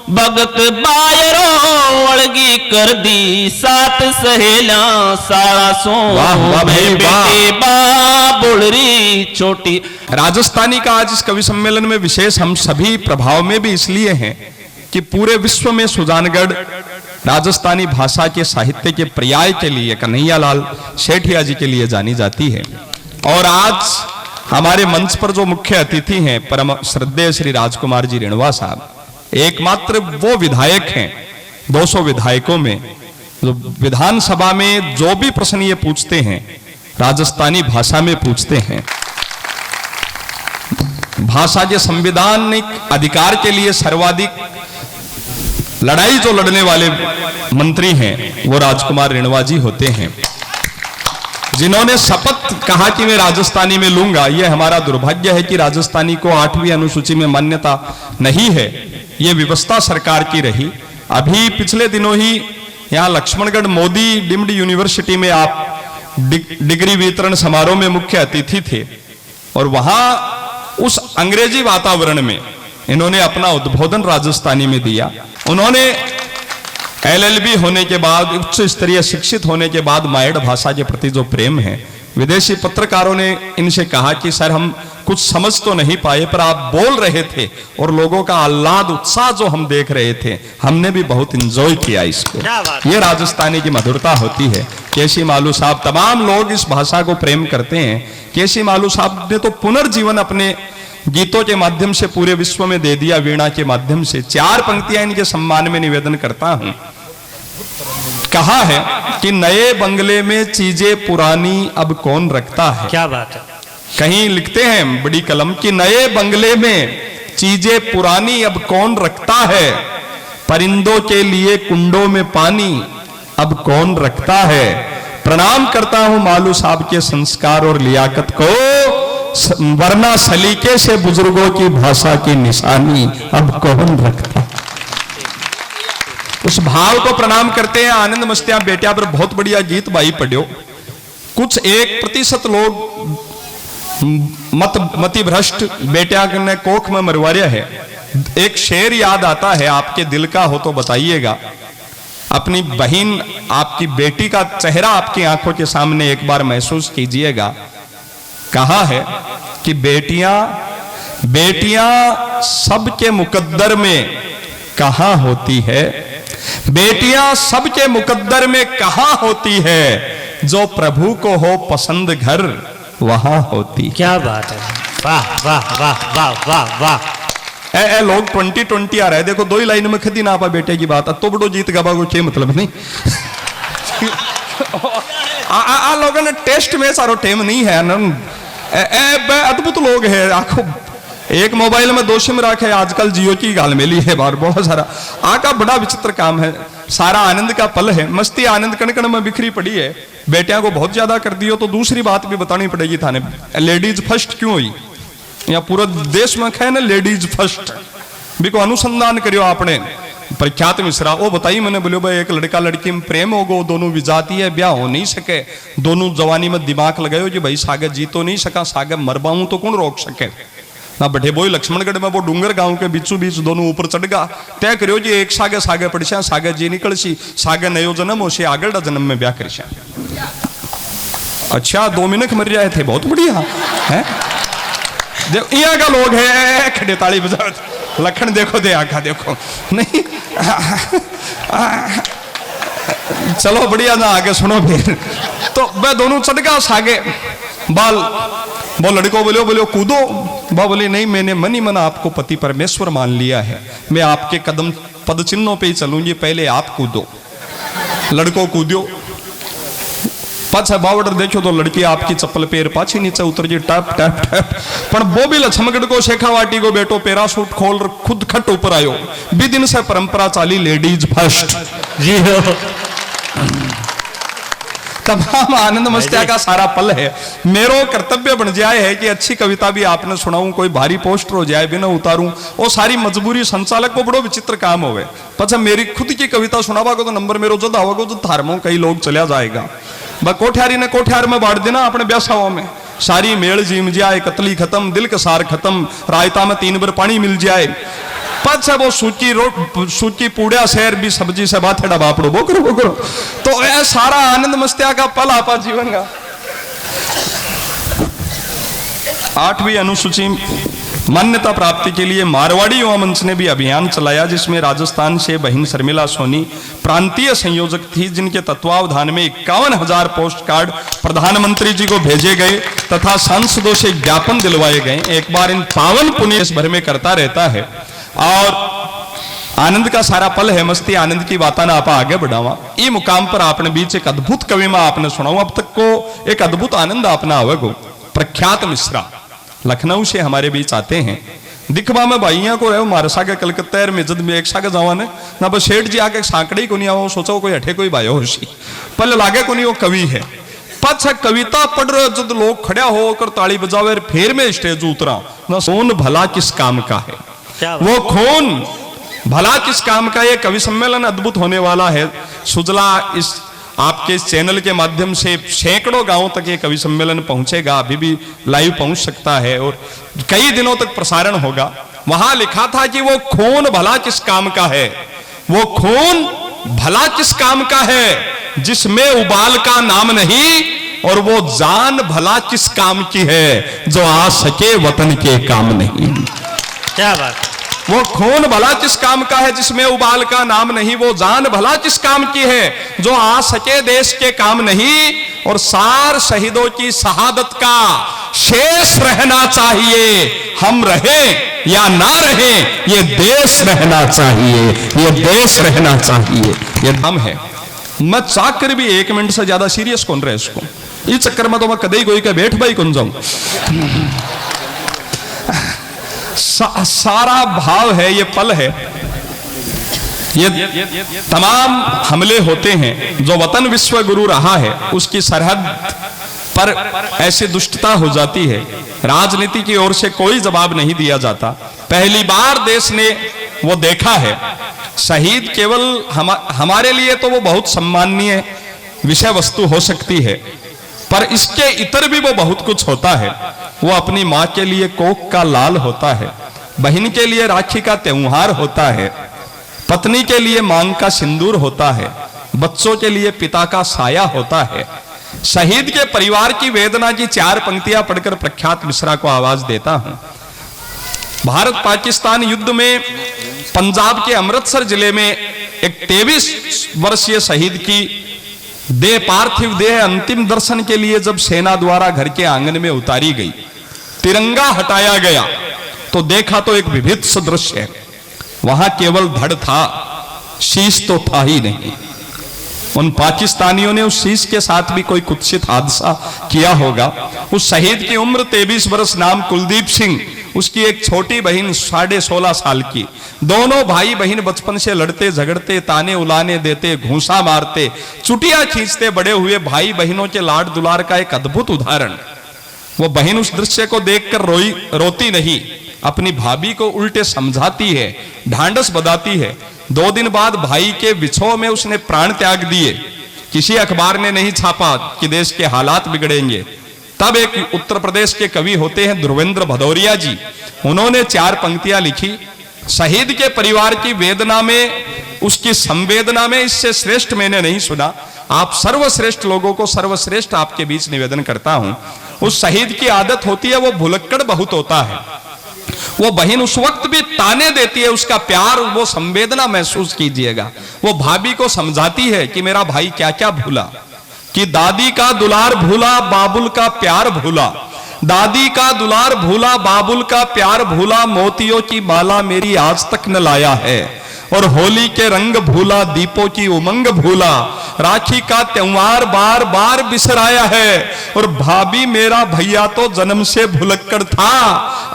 भगत बायरो वलगी कर दी साथ सहेला सारा सो मैं बेटी बा बुलरी छोटी। राजस्थानी का आज इस कवि सम्मेलन में विशेष हम सभी प्रभाव में भी इसलिए हैं कि पूरे विश्व में सुजानगढ़ राजस्थानी भाषा के साहित्य के पर्याय के लिए कन्हैयालाल सेठिया जी के लिए जानी जाती है। और आज हमारे मंच पर जो मुख्य अतिथि हैं परम श्रद्धेय श्री राजकुमार जी रिणवा साहब, एकमात्र वो विधायक हैं 200 विधायकों में जो विधानसभा में जो भी प्रश्न ये पूछते हैं राजस्थानी भाषा में पूछते हैं। भाषा के संवैधानिक अधिकार के लिए सर्वाधिक लड़ाई जो लड़ने वाले मंत्री हैं वो राजकुमार रिणवा जी होते हैं, जिन्होंने शपथ कहा कि मैं राजस्थानी में लूंगा। यह हमारा दुर्भाग्य है कि राजस्थानी को 8वीं अनुसूची में मान्यता नहीं है। यह व्यवस्था सरकार की रही। अभी पिछले दिनों ही यहाँ लक्ष्मणगढ़ मोदी डीम्ड यूनिवर्सिटी में आप डिग्री वितरण समारोह में मुख्य अतिथि थे और वहां उस अंग्रेजी वातावरण में इन्होंने अपना उद्बोधन राजस्थानी में दिया। उन्होंने LLB होने के बाद उच्च स्तरीय शिक्षित होने के बाद मायड़ भाषा के प्रति जो प्रेम है, विदेशी पत्रकारों ने इनसे कहा कि सर हम कुछ समझ तो नहीं पाए पर आप बोल रहे थे और लोगों का आह्लाद उत्साह जो हम देख रहे थे हमने भी बहुत एंजॉय किया इसको। ये राजस्थानी की मधुरता होती है। केसी मालू साहब, तमाम लोग इस भाषा को प्रेम करते हैं। केसी मालू साहब ने तो पुनर्जीवन अपने गीतों के माध्यम से पूरे विश्व में दे दिया, वीणा के माध्यम से। 4 पंक्तियां इनके सम्मान में निवेदन करता हूं। कहा है कि नए बंगले में चीजें पुरानी अब कौन रखता है। क्या बात है। कहीं लिखते हैं बड़ी कलम कि नए बंगले में चीजें पुरानी अब कौन रखता है, परिंदों के लिए कुंडों में पानी अब कौन रखता है। प्रणाम करता हूं मालू साहब के संस्कार और लियाकत को, वरना सलीके से बुजुर्गों की भाषा की निशानी अब कौन रखता। उस भाव को प्रणाम करते हैं। आनंद मस्तिया बेटिया पर बहुत बढ़िया गीत भाई पढ़ियो। कुछ 1% लोग मति भ्रष्ट बेटिया ने कोख में मरवारिया है। एक शेर याद आता है, आपके दिल का हो तो बताइएगा। अपनी बहन, आपकी बेटी का चेहरा आपकी आंखों के सामने एक बार महसूस कीजिएगा। कहा है कि बेटियां सबके मुकद्दर में कहां होती है, बेटियां सबके मुकद्दर में कहां होती है, जो प्रभु को हो पसंद घर वहां होती। क्या बात है। वाह वाह वाह वाह वाह वाह। ए लोग 2020 आ रहे, देखो 2 ही लाइन में खदी ना पा बेटे की बात। तो बड़ो जीत गवा को क्या मतलब नहीं। आ लोगों ने टेस्ट में सारो टेम नहीं है। अद्भुत लोग हैं। आखो एक मोबाइल में 2 सिम रखे, आजकल जियो की गाल मेली है बार बहुत सारा। का बड़ा विचित्र काम है। सारा आनंद का पल है, मस्ती आनंद कण कण में बिखरी पड़ी है। बेटियां को बहुत ज्यादा कर दियो तो दूसरी बात भी बतानी पड़ेगी थाने। लेडीज फर्स्ट क्यों हुई? या पूरा देश में है ना लेडीज फर्स्ट भी को अनुसंधान करियो आपने। प्रख्यात मिश्रा। वो बताई मैंने, बोले भाई एक लड़का लड़की में प्रेम हो गो, दोनों विजाती है, ब्याह हो नहीं सके, दोनों जवानी में दिमाग लगायो जी भाई सागे जी तो नहीं सका, सागे मरबाऊं तो कौन रोक सके ना। बैठे बोई लक्ष्मणगढ़ में वो डूंगर गांव के बीचों बीच दोनों ऊपर चढ़ गा, तय करियो जी एक सागे सागे पड़शा, सागे जी निकल सी, सागे नयो जन्म हो से आगड़ा जन्म में ब्याह करशा। अच्छा 2 मिनट मर जाए थे, बहुत बढ़िया है। यहाँ का लोग है खड़े ताली बजा, लखन देखो दे आखा देखो नहीं। चलो बढ़िया ना, आगे सुनो फिर। तो वह दोनों चढ़ सागे बाल, वो लड़को बोलो कूदो, वह बोले नहीं मैंने मन ही मन आपको पति परमेश्वर मान लिया है, मैं आपके कदम पद चिन्हों पे ही चलूंगी, पहले आप कूदो। लड़को कूदो, पाछा बावडर देखो तो लड़की आपकी चप्पल पैर पाछी नीचे उतर जी, टैप टैप टैप। पर वो भी लक्ष्मणगढ़ को शेखावाटी को बेटो पैराशूट खोल खुद खट ऊपर आयो। बी दिन से परंपरा चाली लेडीज फर्स्ट जी हो। तमाम आनंद मस्तिया का सारा पल है। मेरो कर्तव्य बन जाए है कि अच्छी कविता भी आपने सुनाऊं, कोई भारी पोस्टर हो जाए भी ना उतारूं, वो सारी मजबूरी संचालक को बड़ो विचित्र काम होवे। पचा मेरी खुद की कविता सुनावा को तो नंबर मेरो जो दावा जो थारमो कई लोग चला जाएगा। ब कोठियारी ने कोठियार में बांट देना अपने ब्यासाओं में, सारी मेल जीम जाए, कतली खत्म, दिल का सार खत्म, रायता में 3 बार पानी मिल जाए। पाछा वो सूची पूड़िया शहर भी सब्जी से बाथेड़ा बापड़ो बोकरो। तो यह सारा आनंद मस्तिया का पल आपा जीवन का। 8वीं अनुसूची मान्यता प्राप्ति के लिए मारवाड़ी युवा मंच ने भी अभियान चलाया, जिसमें राजस्थान से बहन शर्मिला सोनी प्रांतीय संयोजक थी, जिनके तत्वावधान में 51,000 पोस्ट कार्ड प्रधानमंत्री जी को भेजे गए तथा सांसदों से ज्ञापन दिलवाए गए। एक बार इन पावन पुण्य देश भर में करता रहता है और आनंद का सारा पल है। मस्ती आनंद की बात ना आप आगे बढ़ावा। ये मुकाम पर आपने बीच एक अद्भुत कवि में आपने सुनाऊ, अब तक को एक अद्भुत आनंद आपना आवेगो। प्रख्यात मिश्रा लखनऊ से हमारे बीच आते हैं। दिखवा में भाइयों को रहे मारसा के कलकत्ता में इज्जत में एक सागे जवान है ना, बस सेठ जी आके सांकड़ी को नहीं आओ, सोचो कोई हठे कोई भाई होशी पल लागे को नहीं, वो कवि है। पाछा कविता पढ़ रहे जब लोग खड़ा होकर ताली बजावे, फिर मैं स्टेज उतरा ना, खून भला किस काम का है, वो खून भला किस काम का। ये कवि सम्मेलन अद्भुत होने वाला है। सुजला इस आपके इस चैनल के माध्यम से सैकड़ों गांवों तक ये कवि सम्मेलन पहुंचेगा, अभी भी लाइव पहुंच सकता है और कई दिनों तक प्रसारण होगा। वहां लिखा था कि वो खून भला किस काम का है, वो खून भला किस काम का है जिसमें उबाल का नाम नहीं, और वो जान भला किस काम की है जो आ सके वतन के काम नहीं। क्या बात। वो खून भला किस काम का है जिसमें उबाल का नाम नहीं, वो जान भला किस काम की है जो आ सके देश के काम नहीं, और सार शहीदों की शहादत का शेष रहना चाहिए, हम रहें या ना रहें ये देश रहना चाहिए, ये देश रहना चाहिए, ये नाम है। मैं चाहकर भी 1 मिनट से ज्यादा सीरियस कौन रहे इसको, इस चक्कर में तो मैं कदई कोई का बैठ भाई कौन जाऊं। सारा भाव है, ये पल है, ये तमाम हमले होते हैं। जो वतन विश्व गुरु रहा है उसकी सरहद पर ऐसी दुष्टता हो जाती है, राजनीति की ओर से कोई जवाब नहीं दिया जाता। पहली बार देश ने वो देखा है। शहीद केवल हमारे लिए तो वो बहुत सम्माननीय विषय वस्तु हो सकती है, पर इसके इतर भी वो बहुत कुछ होता है। वो अपनी माँ के लिए कोक का लाल होता है, बहन के लिए राखी का त्योहार होता है, पत्नी के लिए मांग का सिंदूर होता है, बच्चों के लिए पिता का साया होता है। शहीद के परिवार की वेदना की 4 पंक्तियां पढ़कर प्रख्यात मिश्रा को आवाज देता हूं। भारत पाकिस्तान युद्ध में पंजाब के अमृतसर जिले में एक 23 वर्षीय शहीद की देह, पार्थिव देह अंतिम दर्शन के लिए जब सेना द्वारा घर के आंगन में उतारी गई, तिरंगा हटाया गया तो देखा तो एक विभिन्न दृश्य है। वहां केवल धड़ था, शीश तो था ही नहीं। उन पाकिस्तानियों ने उस शीश के साथ भी कोई कुत्सित हादसा किया होगा। उस शहीद की उम्र 23 वर्ष, नाम कुलदीप सिंह, उसकी एक छोटी बहन 16.5 साल की। दोनों भाई बहन बचपन से लड़ते झगड़ते, ताने उलाने देते, घूंसा मारते, चुटिया खींचते बड़े हुए भाई बहनों के लाड दुलार का एक अद्भुत उदाहरण। वो बहन उस दृश्य को देखकर रोती नहीं, अपनी भाभी को उल्टे समझाती है, ढांढस बधाती है। 2 दिन बाद भाई के विछोह में उसने प्राण त्याग दिए। किसी अखबार ने नहीं छापा कि देश के हालात बिगड़ेंगे। तब एक उत्तर प्रदेश के कवि होते हैं ध्रुवेंद्र भदौरिया जी, उन्होंने 4 पंक्तियां लिखी। शहीद के परिवार की वेदना में, उसकी संवेदना में इससे श्रेष्ठ मैंने नहीं सुना। आप सर्वश्रेष्ठ लोगों को सर्वश्रेष्ठ आपके बीच निवेदन करता हूं। उस शहीद की आदत होती है, वो भुलक्कड़ बहुत होता है। वो बहन उस वक्त भी ताने देती है, उसका प्यार, वो संवेदना महसूस कीजिएगा। वो भाभी को समझाती है कि मेरा भाई क्या क्या भूला, कि दादी का दुलार भूला, बाबुल का प्यार भूला, दादी का दुलार भूला, बाबुल का प्यार भूला, मोतियों की माला मेरी आज तक न लाया है, और होली के रंग भूला, दीपों की उमंग भूला, राखी का त्योहार बार बार बिसराया है, और भाभी मेरा भैया तो जन्म से भुलक्कड़ था,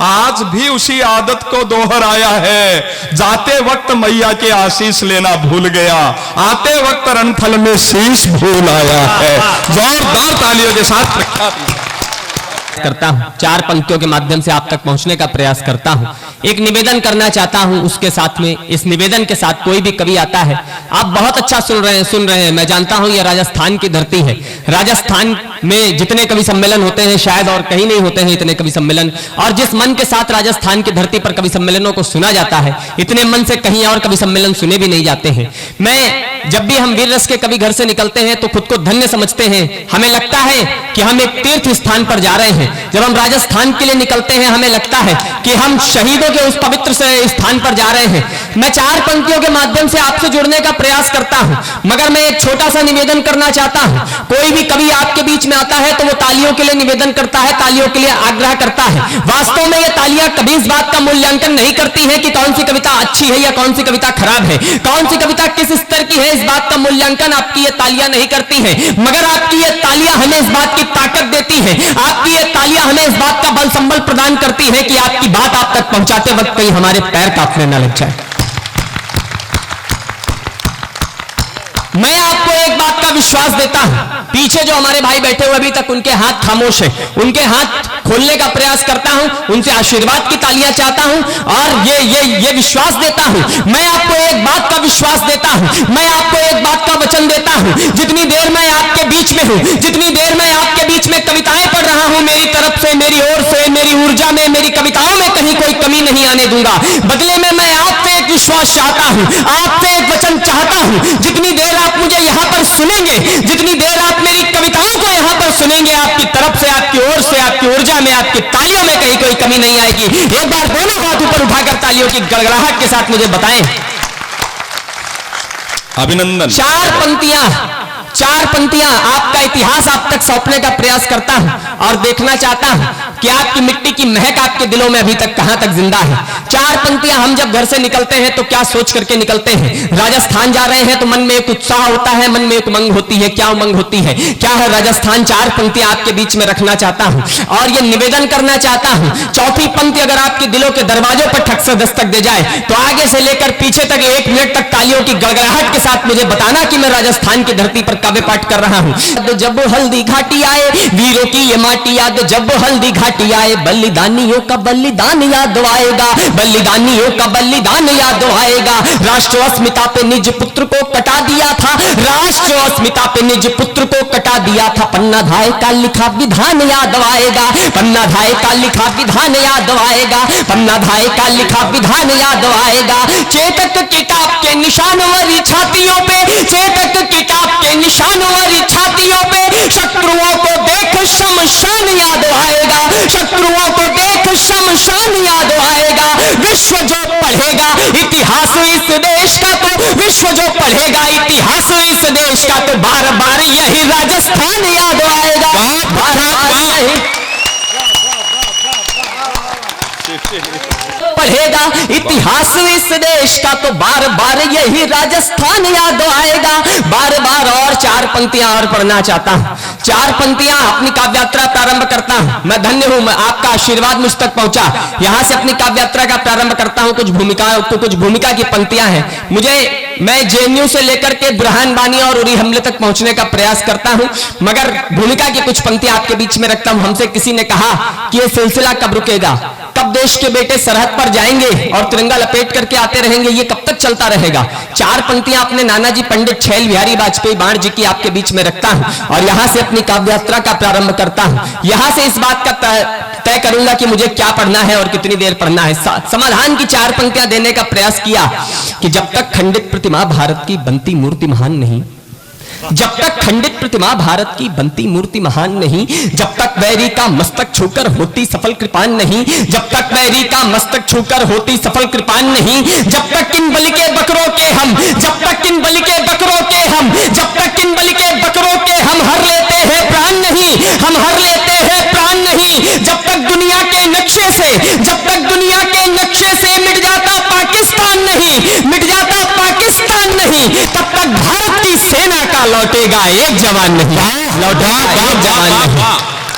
आज भी उसी आदत को दोहराया है। जाते वक्त मैया के आशीष लेना भूल गया, आते वक्त रणथल में शीश भूल आया है। जोरदार तालियों के साथ प्रख्यात करता हूं, 4 पंक्तियों के माध्यम से आप तक पहुंचने का प्रयास करता हूं। एक निवेदन करना चाहता हूं, उसके साथ में, इस निवेदन के साथ कोई भी कवि आता है, आप बहुत अच्छा सुन रहे हैं। मैं जानता हूं यह राजस्थान की धरती है। राजस्थान में जितने कवि सम्मेलन होते हैं शायद और कहीं नहीं होते हैं इतने कवि सम्मेलन, और जिस मन के साथ राजस्थान की धरती पर कवि सम्मेलनों को सुना जाता है, इतने मन से कहीं और कवि सम्मेलन सुने भी नहीं जाते हैं। मैं जब भी हम वीर रस के कवि घर से निकलते हैं तो खुद को धन्य समझते हैं। हमें लगता है कि हम एक तीर्थ स्थान पर जा रहे हैं। जब हम राजस्थान के लिए निकलते हैं हमें लगता है कि हम शहीदों के उस पवित्र से स्थान पर जा रहे हैं। मैं 4 पंक्तियों के माध्यम से आपसे जुड़ने का प्रयास करता हूं, मगर मैं एक छोटा सा निवेदन करना चाहता हूं। कोई भी कवि आपके बीच में आता है तो वो तालियों के लिए निवेदन करता है, तालियों के लिए आग्रह करता है। वास्तव में ये तालियां कभी इस बात का मूल्यांकन नहीं करती हैं कि कौन सी कविता अच्छी है या कौन सी कविता खराब है, कौन सी कविता किस स्तर की है, इस बात का मूल्यांकन आपकी ये तालियां नहीं करती हैं। मगर आपकी ये तालियां हमें इस बात की ताकत देती है, आपकी ये तालियां हमें इस बात का बल संबल प्रदान करती है कि आपकी बात आप तक पहुंचाते वक्त कहीं हमारे पैर कांपने न लग जाए। मैं आपको एक बात का विश्वास देता हूं, पीछे जो हमारे भाई बैठे हुए अभी तक उनके हाथ खामोश है, उनके हाथ खोलने का प्रयास करता हूं, उनसे आशीर्वाद की तालियां चाहता हूं और ये विश्वास देता हूं। मैं आपको एक बात का विश्वास देता हूं, मैं आपको एक बात का वचन देता हूं, जितनी देर मैं आपके बीच में हूं, जितनी देर मैं आपके बीच में कविताएं पढ़ रहा हूं, मेरी तरफ से, मेरी ओर से, मेरी ऊर्जा में, मेरी कविताओं में कहीं कोई कमी नहीं आने दूंगा। बदले में मैं आपसे एक विश्वास चाहता हूं, आपसे एक वचन चाहता हूं। जितनी देर आप मुझे यहां पर सुनेंगे, जितनी देर आप मेरी कविताओं को यहां पर सुनेंगे, आपकी तरफ से, आपकी ओर से, आपकी ऊर्जा में, आपकी तालियों में कहीं कोई कमी नहीं आएगी। एक बार दोनों हाथ ऊपर उठाकर तालियों की गड़गड़ाहट के साथ मुझे बताएं। अभिनंदन। 4 पंक्तियां आपका इतिहास आप तक सौंपने का प्रयास करता हूं और देखना चाहता हूं कि आपकी मिट्टी की महक आपके दिलों में अभी तक कहां तक जिंदा है। 4 पंक्तियां हम जब घर से निकलते हैं तो क्या सोच करके निकलते हैं। राजस्थान जा रहे हैं तो मन में एक उत्साह होता है, मन में एक उमंग होती है। क्या उमंग होती है, क्या है राजस्थान। 4 पंक्तियां आपके बीच में रखना चाहता हूं और यह निवेदन करना चाहता हूं। 4थी पंक्ति अगर आपके दिलों के दरवाजों पर ठक से दस्तक दे जाए तो आगे से लेकर पीछे तक 1 मिनट तक तालियों की गड़गड़ाहट के साथ मुझे बताना कि मैं राजस्थान की धरती पर काव्य पाठ कर रहा हूं। जब हल्दी घाटी आए, वीरों की ये माटी याद, जब हल्दी घाटी आए, बलिदानियों का बलिदान याद आएगा, बलिदानियों का बलिदान याद आएगा। राष्ट्र अस्मिता पे निज पुत्र को कटा दिया था, राष्ट्र अस्मिता पे निज पुत्र को कटा दिया था। पन्ना धाय का लिखा विधान याद आएगा, पन्ना धाय का लिखा विधान याद आएगा, पन्ना धाय का लिखा विधान याद आएगा। चेतक किताब के निशान वाली छातियों पे, चेतक किताब के निशान वाली छातियों पे, शत्रुओं को देख शमशान याद आएगा, शत्रुओं को देख शमशान याद आएगा। विश्व जो पढ़ेगा इतिहास इस देश का, तो विश्व जो पढ़ेगा इतिहास इस देश का, तो बार बार यही राजस्थान याद आएगा, बार बार यही पढ़ेगा इतिहास इस देश का, तो बार बार यही राजस्थान याद आएगा, बार बार। और 4 पंक्तियां और पढ़ना चाहता हूं, 4 पंक्तियां अपनी काव्य यात्रा प्रारंभ करता हूं। मैं धन्य हूं, आपका आशीर्वाद मुझ तक पहुंचा। यहां से अपनी काव्य यात्रा का प्रारंभ करता हूं। कुछ भूमिका की पंक्तियां हैं। मैं जेएनयू से लेकर के बुरहान बानी और उरी हमले तक पहुंचने का प्रयास करता हूं, मगर भूमिका की कुछ पंक्तियां आपके बीच में रखता हूं। हमसे किसी ने कहा कि यह सिलसिला कब रुकेगा। कब देश के बेटे सरहद पर जाएंगे और तिरंगा लपेट करके आते रहेंगे? ये कब तक चलता रहेगा? चार पंक्तियां अपने नाना जी पंडित छैल बिहारी वाजपेयी बाण जी की आपके बीच में रखता हूं और यहां से अपनी काव्य यात्रा का प्रारंभ करता हूं। यहां से इस बात का तय करूंगा कि मुझे क्या पढ़ना है और कितनी देर पढ़ना है। समाधान की चार पंक्तियां देने का प्रयास किया कि जब तक खंडित प्रतिमा भारत की बनती मूर्ति महान नहीं, जब तक खंडित प्रतिमा भारत की बनती मूर्ति महान नहीं, जब तक वैरी का मस्तक छूकर होती सफल कृपान नहीं, जब तक वैरी का मस्तक छूकर होती सफल कृपान नहीं, जब तक किन बलि के बकरों के हम, जब तक किन बलि के बकरों के हम, जब तक किन बलि के बकरों के हम हर लेते हैं प्राण नहीं, हम हर लेते हैं प्राण नहीं, जब तक दुनिया के नक्शे से, जब तक दुनिया के नक्शे से मिट जाता पाकिस्तान नहीं, मिट जाता पाकिस्तान नहीं, तब तक भारत की सेना का लौटेगा एक जवान नहीं, लौटेगा एक जवान नहीं,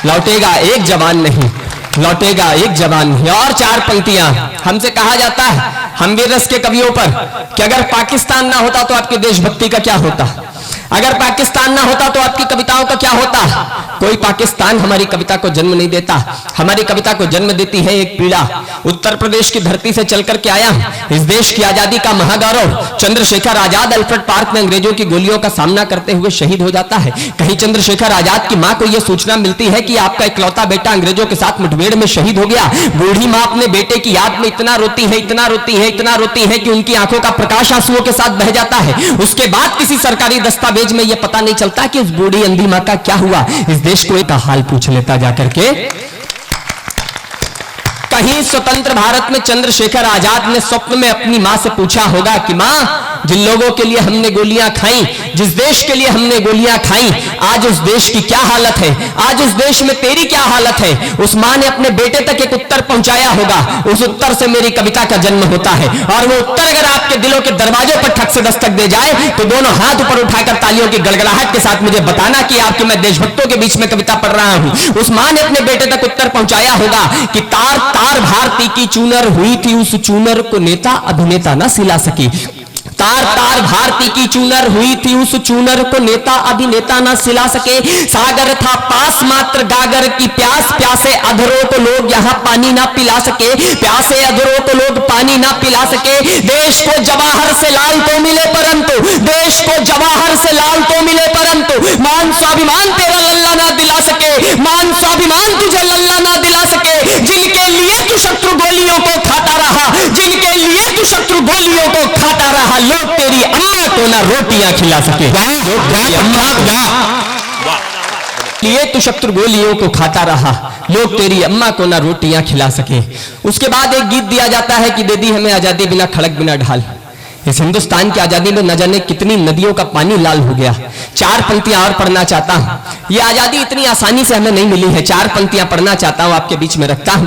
लौटेगा एक जवान नहीं, लौटेगा एक जवान नहीं। और चार पंक्तियां हमसे कहा जाता है हम वीर रस के कवियों पर कि अगर पाकिस्तान ना होता तो आपकी देशभक्ति का क्या होता, अगर पाकिस्तान ना होता तो आपकी कविताओं का क्या होता। कोई पाकिस्तान हमारी कविता को जन्म नहीं देता, हमारी कविता को जन्म देती है एक पीड़ा। उत्तर प्रदेश की धरती से चलकर के आया इस देश की आजादी का महागौरव चंद्रशेखर आजाद अल्फ्रेड पार्क में अंग्रेजों की गोलियों का सामना करते हुए शहीद हो जाता है। कहीं चंद्रशेखर आजाद की मां को यह सूचना मिलती है कि आपका इकलौता बेटा अंग्रेजों के साथ मुठभेड़ में शहीद हो गया। बूढ़ी मां अपने बेटे की याद में इतना रोती है, इतना रोती है, इतना रोती है कि उनकी आंखों का प्रकाश आंसुओं के साथ बह जाता है। उसके बाद किसी सरकारी दस्तावेज में यह पता नहीं चलता कि उस बूढ़ी अंधी मां का क्या हुआ। इस देश को एक हाल पूछ लेता जाकर के। कहीं स्वतंत्र भारत में चंद्रशेखर आजाद ने स्वप्न में अपनी मां से पूछा होगा कि मां, जिन लोगों के लिए हमने गोलियां खाई, जिस देश के लिए हमने गोलियां खाई, आज उस देश की क्या हालत है, आज उस देश में तेरी क्या हालत है। उस मां ने अपने बेटे तक एक उत्तर पहुंचाया होगा, उस उत्तर से मेरी कविता का जन्म होता है। और वो उत्तर अगर आपके दिलों के दरवाजे पर ठक से दस्तक दे जाए तो दोनों हाथ ऊपर उठाकर तालियों की गड़गड़ाहट के साथ मुझे बताना कि आपके मैं देशभक्तों के बीच में कविता पढ़ रहा हूं। उस मां ने अपने बेटे तक उत्तर पहुंचाया होगा कि तार तार भारती की चूनर हुई थी, उस चूनर को नेता अभिनेता न सिला सकी। तार तार भारती की चूनर हुई थी, उस चूनर को नेता अभिनेता ना सिला सके। सागर था पास मात्र गागर की प्यास, प्यासे अधरों को लोग यहाँ पानी ना पिला सके, प्यासे अधरों को लोग पानी ना पिला सके। देश को जवाहर से लाल तो मिले परंतु, देश को जवाहर से लाल तो मिले परंतु मान स्वाभिमान तेरा लल्ला ना दिला सके, मान स्वाभिमान तुझे लल्ला ना दिला सके। जिनके लिए तू शत्रु गोलियों को खाता रहा, जिनके लिए तू शत्रु गोलियों को खाता रहा, लोग तेरी अम्मा को ना रोटियां खिला सके। लिए तू शत्रु गोलियों को खाता रहा, लोग तेरी अम्मा को ना रोटियां खिला सके। उसके बाद एक गीत दिया जाता है कि दे दी हमें आजादी बिना खड़क बिना ढाल। इस हिंदुस्तान की आजादी में न जाने कितनी नदियों का पानी लाल हो गया। चार पंक्तियां और पढ़ना चाहता हूं। यह आजादी इतनी आसानी से हमें नहीं मिली है। चार पंक्तियां पढ़ना चाहता हूं, आपके बीच में रखता हूं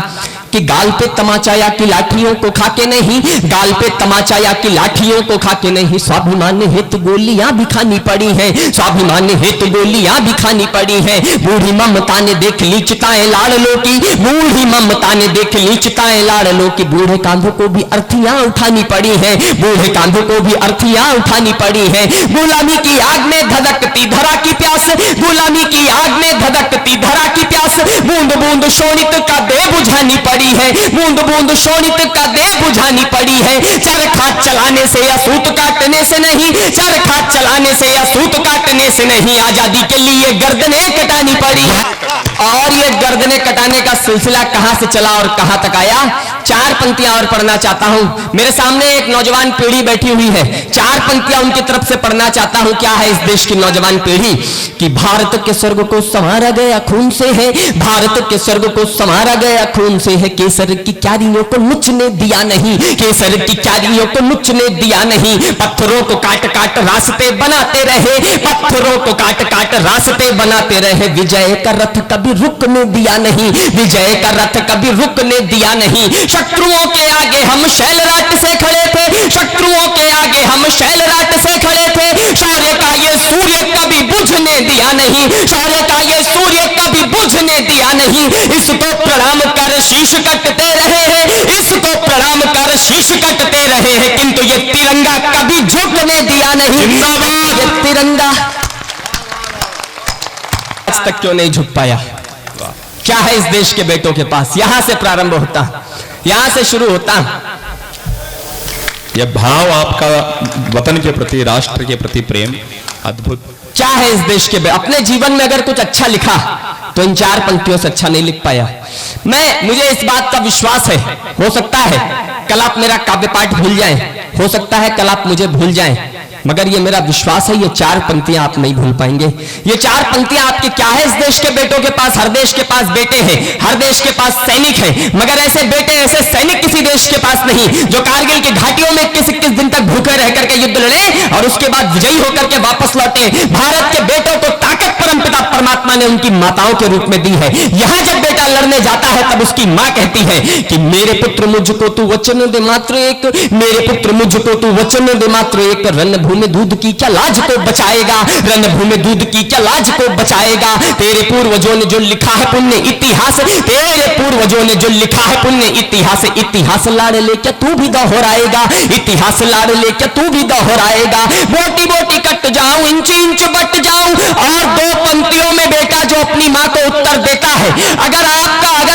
कि गाल पे तमाचा या की लाठियों को खाके नहीं, गाल पे तमाचा या की लाठियों को खाके नहीं, स्वाभिमान हेतु गोलियां भी खानी पड़ी हैं, स्वाभिमान हेतु गोलियां भी खानी पड़ी हैं। बूढ़ी ममता ने देख ली चिताएं लाड़लों की, बूढ़ी ममता ने देख ली चिताएं लाड़लों की। बूढ़े कांधों को भी अर्थियां उठानी पड़ी हैं, बूढ़े कांधों को भी अर्थियां उठानी पड़ी हैं। गुलामी की आग में धधकती धरा की प्यास, गुलामी की आग में धधकती धरा की प्यास, बूंद बूंद शोणित का दे बुझानी पड़ी है, बूंद बूंद शोणित का दे बुझानी पड़ी है। चरखा चलाने से या सूत काटने से नहीं, चरखा चलाने से या सूत काटने से नहीं, आजादी के लिए गर्दनें कटानी पड़ी है। और ये गर्दनें कटाने का सिलसिला कहां से चला और कहां तक आया। चार पंक्तियां और पढ़ना चाहता हूं। मेरे सामने एक नौजवान पीढ़ी बैठी हुई है, चार पंक्तियां उनकी तरफ से पढ़ना चाहता हूं। क्या है इस देश की नौजवान पीढ़ी कि भारत के स्वर्ग को संवारा गया खून से है, भारत के स्वर्ग को संवारा गया खून से है। केसर की क्यारियों को नुचने दिया नहीं, केसर की क्यारियों को नुचने दिया नहीं। पत्थरों को काट काट रास्ते बनाते रहे, पत्थरों को काट काट रास्ते बनाते रहे। विजय का रथ कभी रुकने दिया नहीं, विजय का रथ कभी रुकने दिया नहीं। शत्रुओं के आगे हम शैलराट से खड़े थे, शत्रुओं के आगे हम शैलराट से खड़े थे। शौर्य का ये सूर्य कभी बुझने दिया नहीं, शौर्य का ये सूर्य कभी बुझने दिया नहीं। इसको प्रणाम कर शीश कटते रहे हैं, इसको प्रणाम कर शीश कटते रहे हैं, किंतु ये तिरंगा कभी झुकने दिया नहीं। ये तिरंगा आज तक क्यों नहीं झुक पाया? क्या है इस देश के बेटों के पास? यहां से प्रारंभ होता। यहां से शुरू होता। यह भाव आपका वतन के प्रति, राष्ट्र के प्रति प्रेम अद्भुत। क्या है इस देश के, अपने जीवन में अगर कुछ अच्छा लिखा तो इन 4 पंक्तियों से अच्छा नहीं लिख पाया। मुझे इस बात का विश्वास है, हो सकता है कल आप मेरा काव्य पाठ भूल जाएं, हो सकता है कल आप मुझे भूल जाएं, मगर ये मेरा विश्वास है, ये 4 पंक्तियां आप नहीं भूल पाएंगे। ये 4 पंक्तियां आपके क्या है, इस देश के बेटों के पास, हर देश के पास बेटे हैं, हर देश के पास सैनिक हैं, मगर ऐसे बेटे, ऐसे सैनिक किसी देश के पास नहीं जो कारगिल की घाटियों में 21 दिन तक भूखे रह करके युद्ध लड़े और उसके बाद विजयी होकर के वापस लौटे। भारत के बेटों को ताकत परमपिता परमात्मा ने उनकी माताओं के रूप में दी है। यहां जब बेटा लड़ने जाता है तब उसकी मां कहती है कि मेरे पुत्र मुझको तू वचन दे मात्र एक, मेरे पुत्र मुझको तू वचन दे मात्र एक, रणभूमि दूध की क्या लाज को बचाएगा, रणभूमि दूध की क्या लाज को बचाएगा। तेरे पूर्वजों ने जो लिखा है पुण्य इतिहास, तेरे पूर्वजों ने जो लिखा है पुण्य इतिहास, इतिहास लाड़ ले क्या तू भी दोहराएगा, इतिहास लाड़ ले क्या तू भी दोहराएगा। बोटी बोटी कट जाऊं, इंच इंच बट जाऊं। और 2 पंक्तियों में बेटा जो अपनी मां को उत्तर देता है, अगर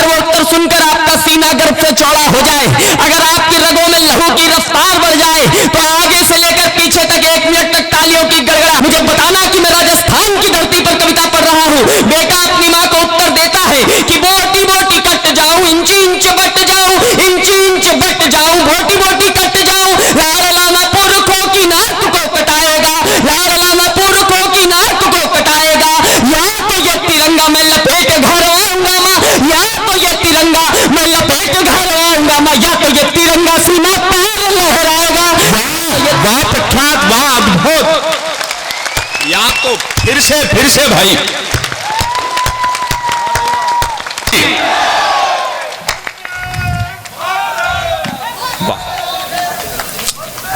वो उत्तर सुनकर आपका सीना गर्भ से चौड़ा हो जाए, अगर आपकी रगों में लहू की रफ्तार बढ़ जाए, तो आगे से लेकर पीछे तक 1 मिनट तक तालियों की गड़गड़ा। मुझे बताना कि मैं राजस्थान की धरती पर कविता पढ़ रहा हूं। बेटा अपनी मां को उत्तर देता है कि बोटी बोटी कट जाऊं, इंच इंच बट जाऊं, इंच इंच बट जाऊं, बोटी बोटी कट जाऊं। लाड़ लाना पुरखों की नाक को कटाएगा, लाड़ लाना पुरखों की नाक को कटाएगा। या तो ये तिरंगा मैं लपेट घर आऊंगा मां, या तो ये तिरंगा मैं लपेट घर आऊंगा मां, या तो ये तिरंगा सीमा पार लहराएगा। वाह प्रख्यात, वाह अद्भुत। या तो फिर से भाई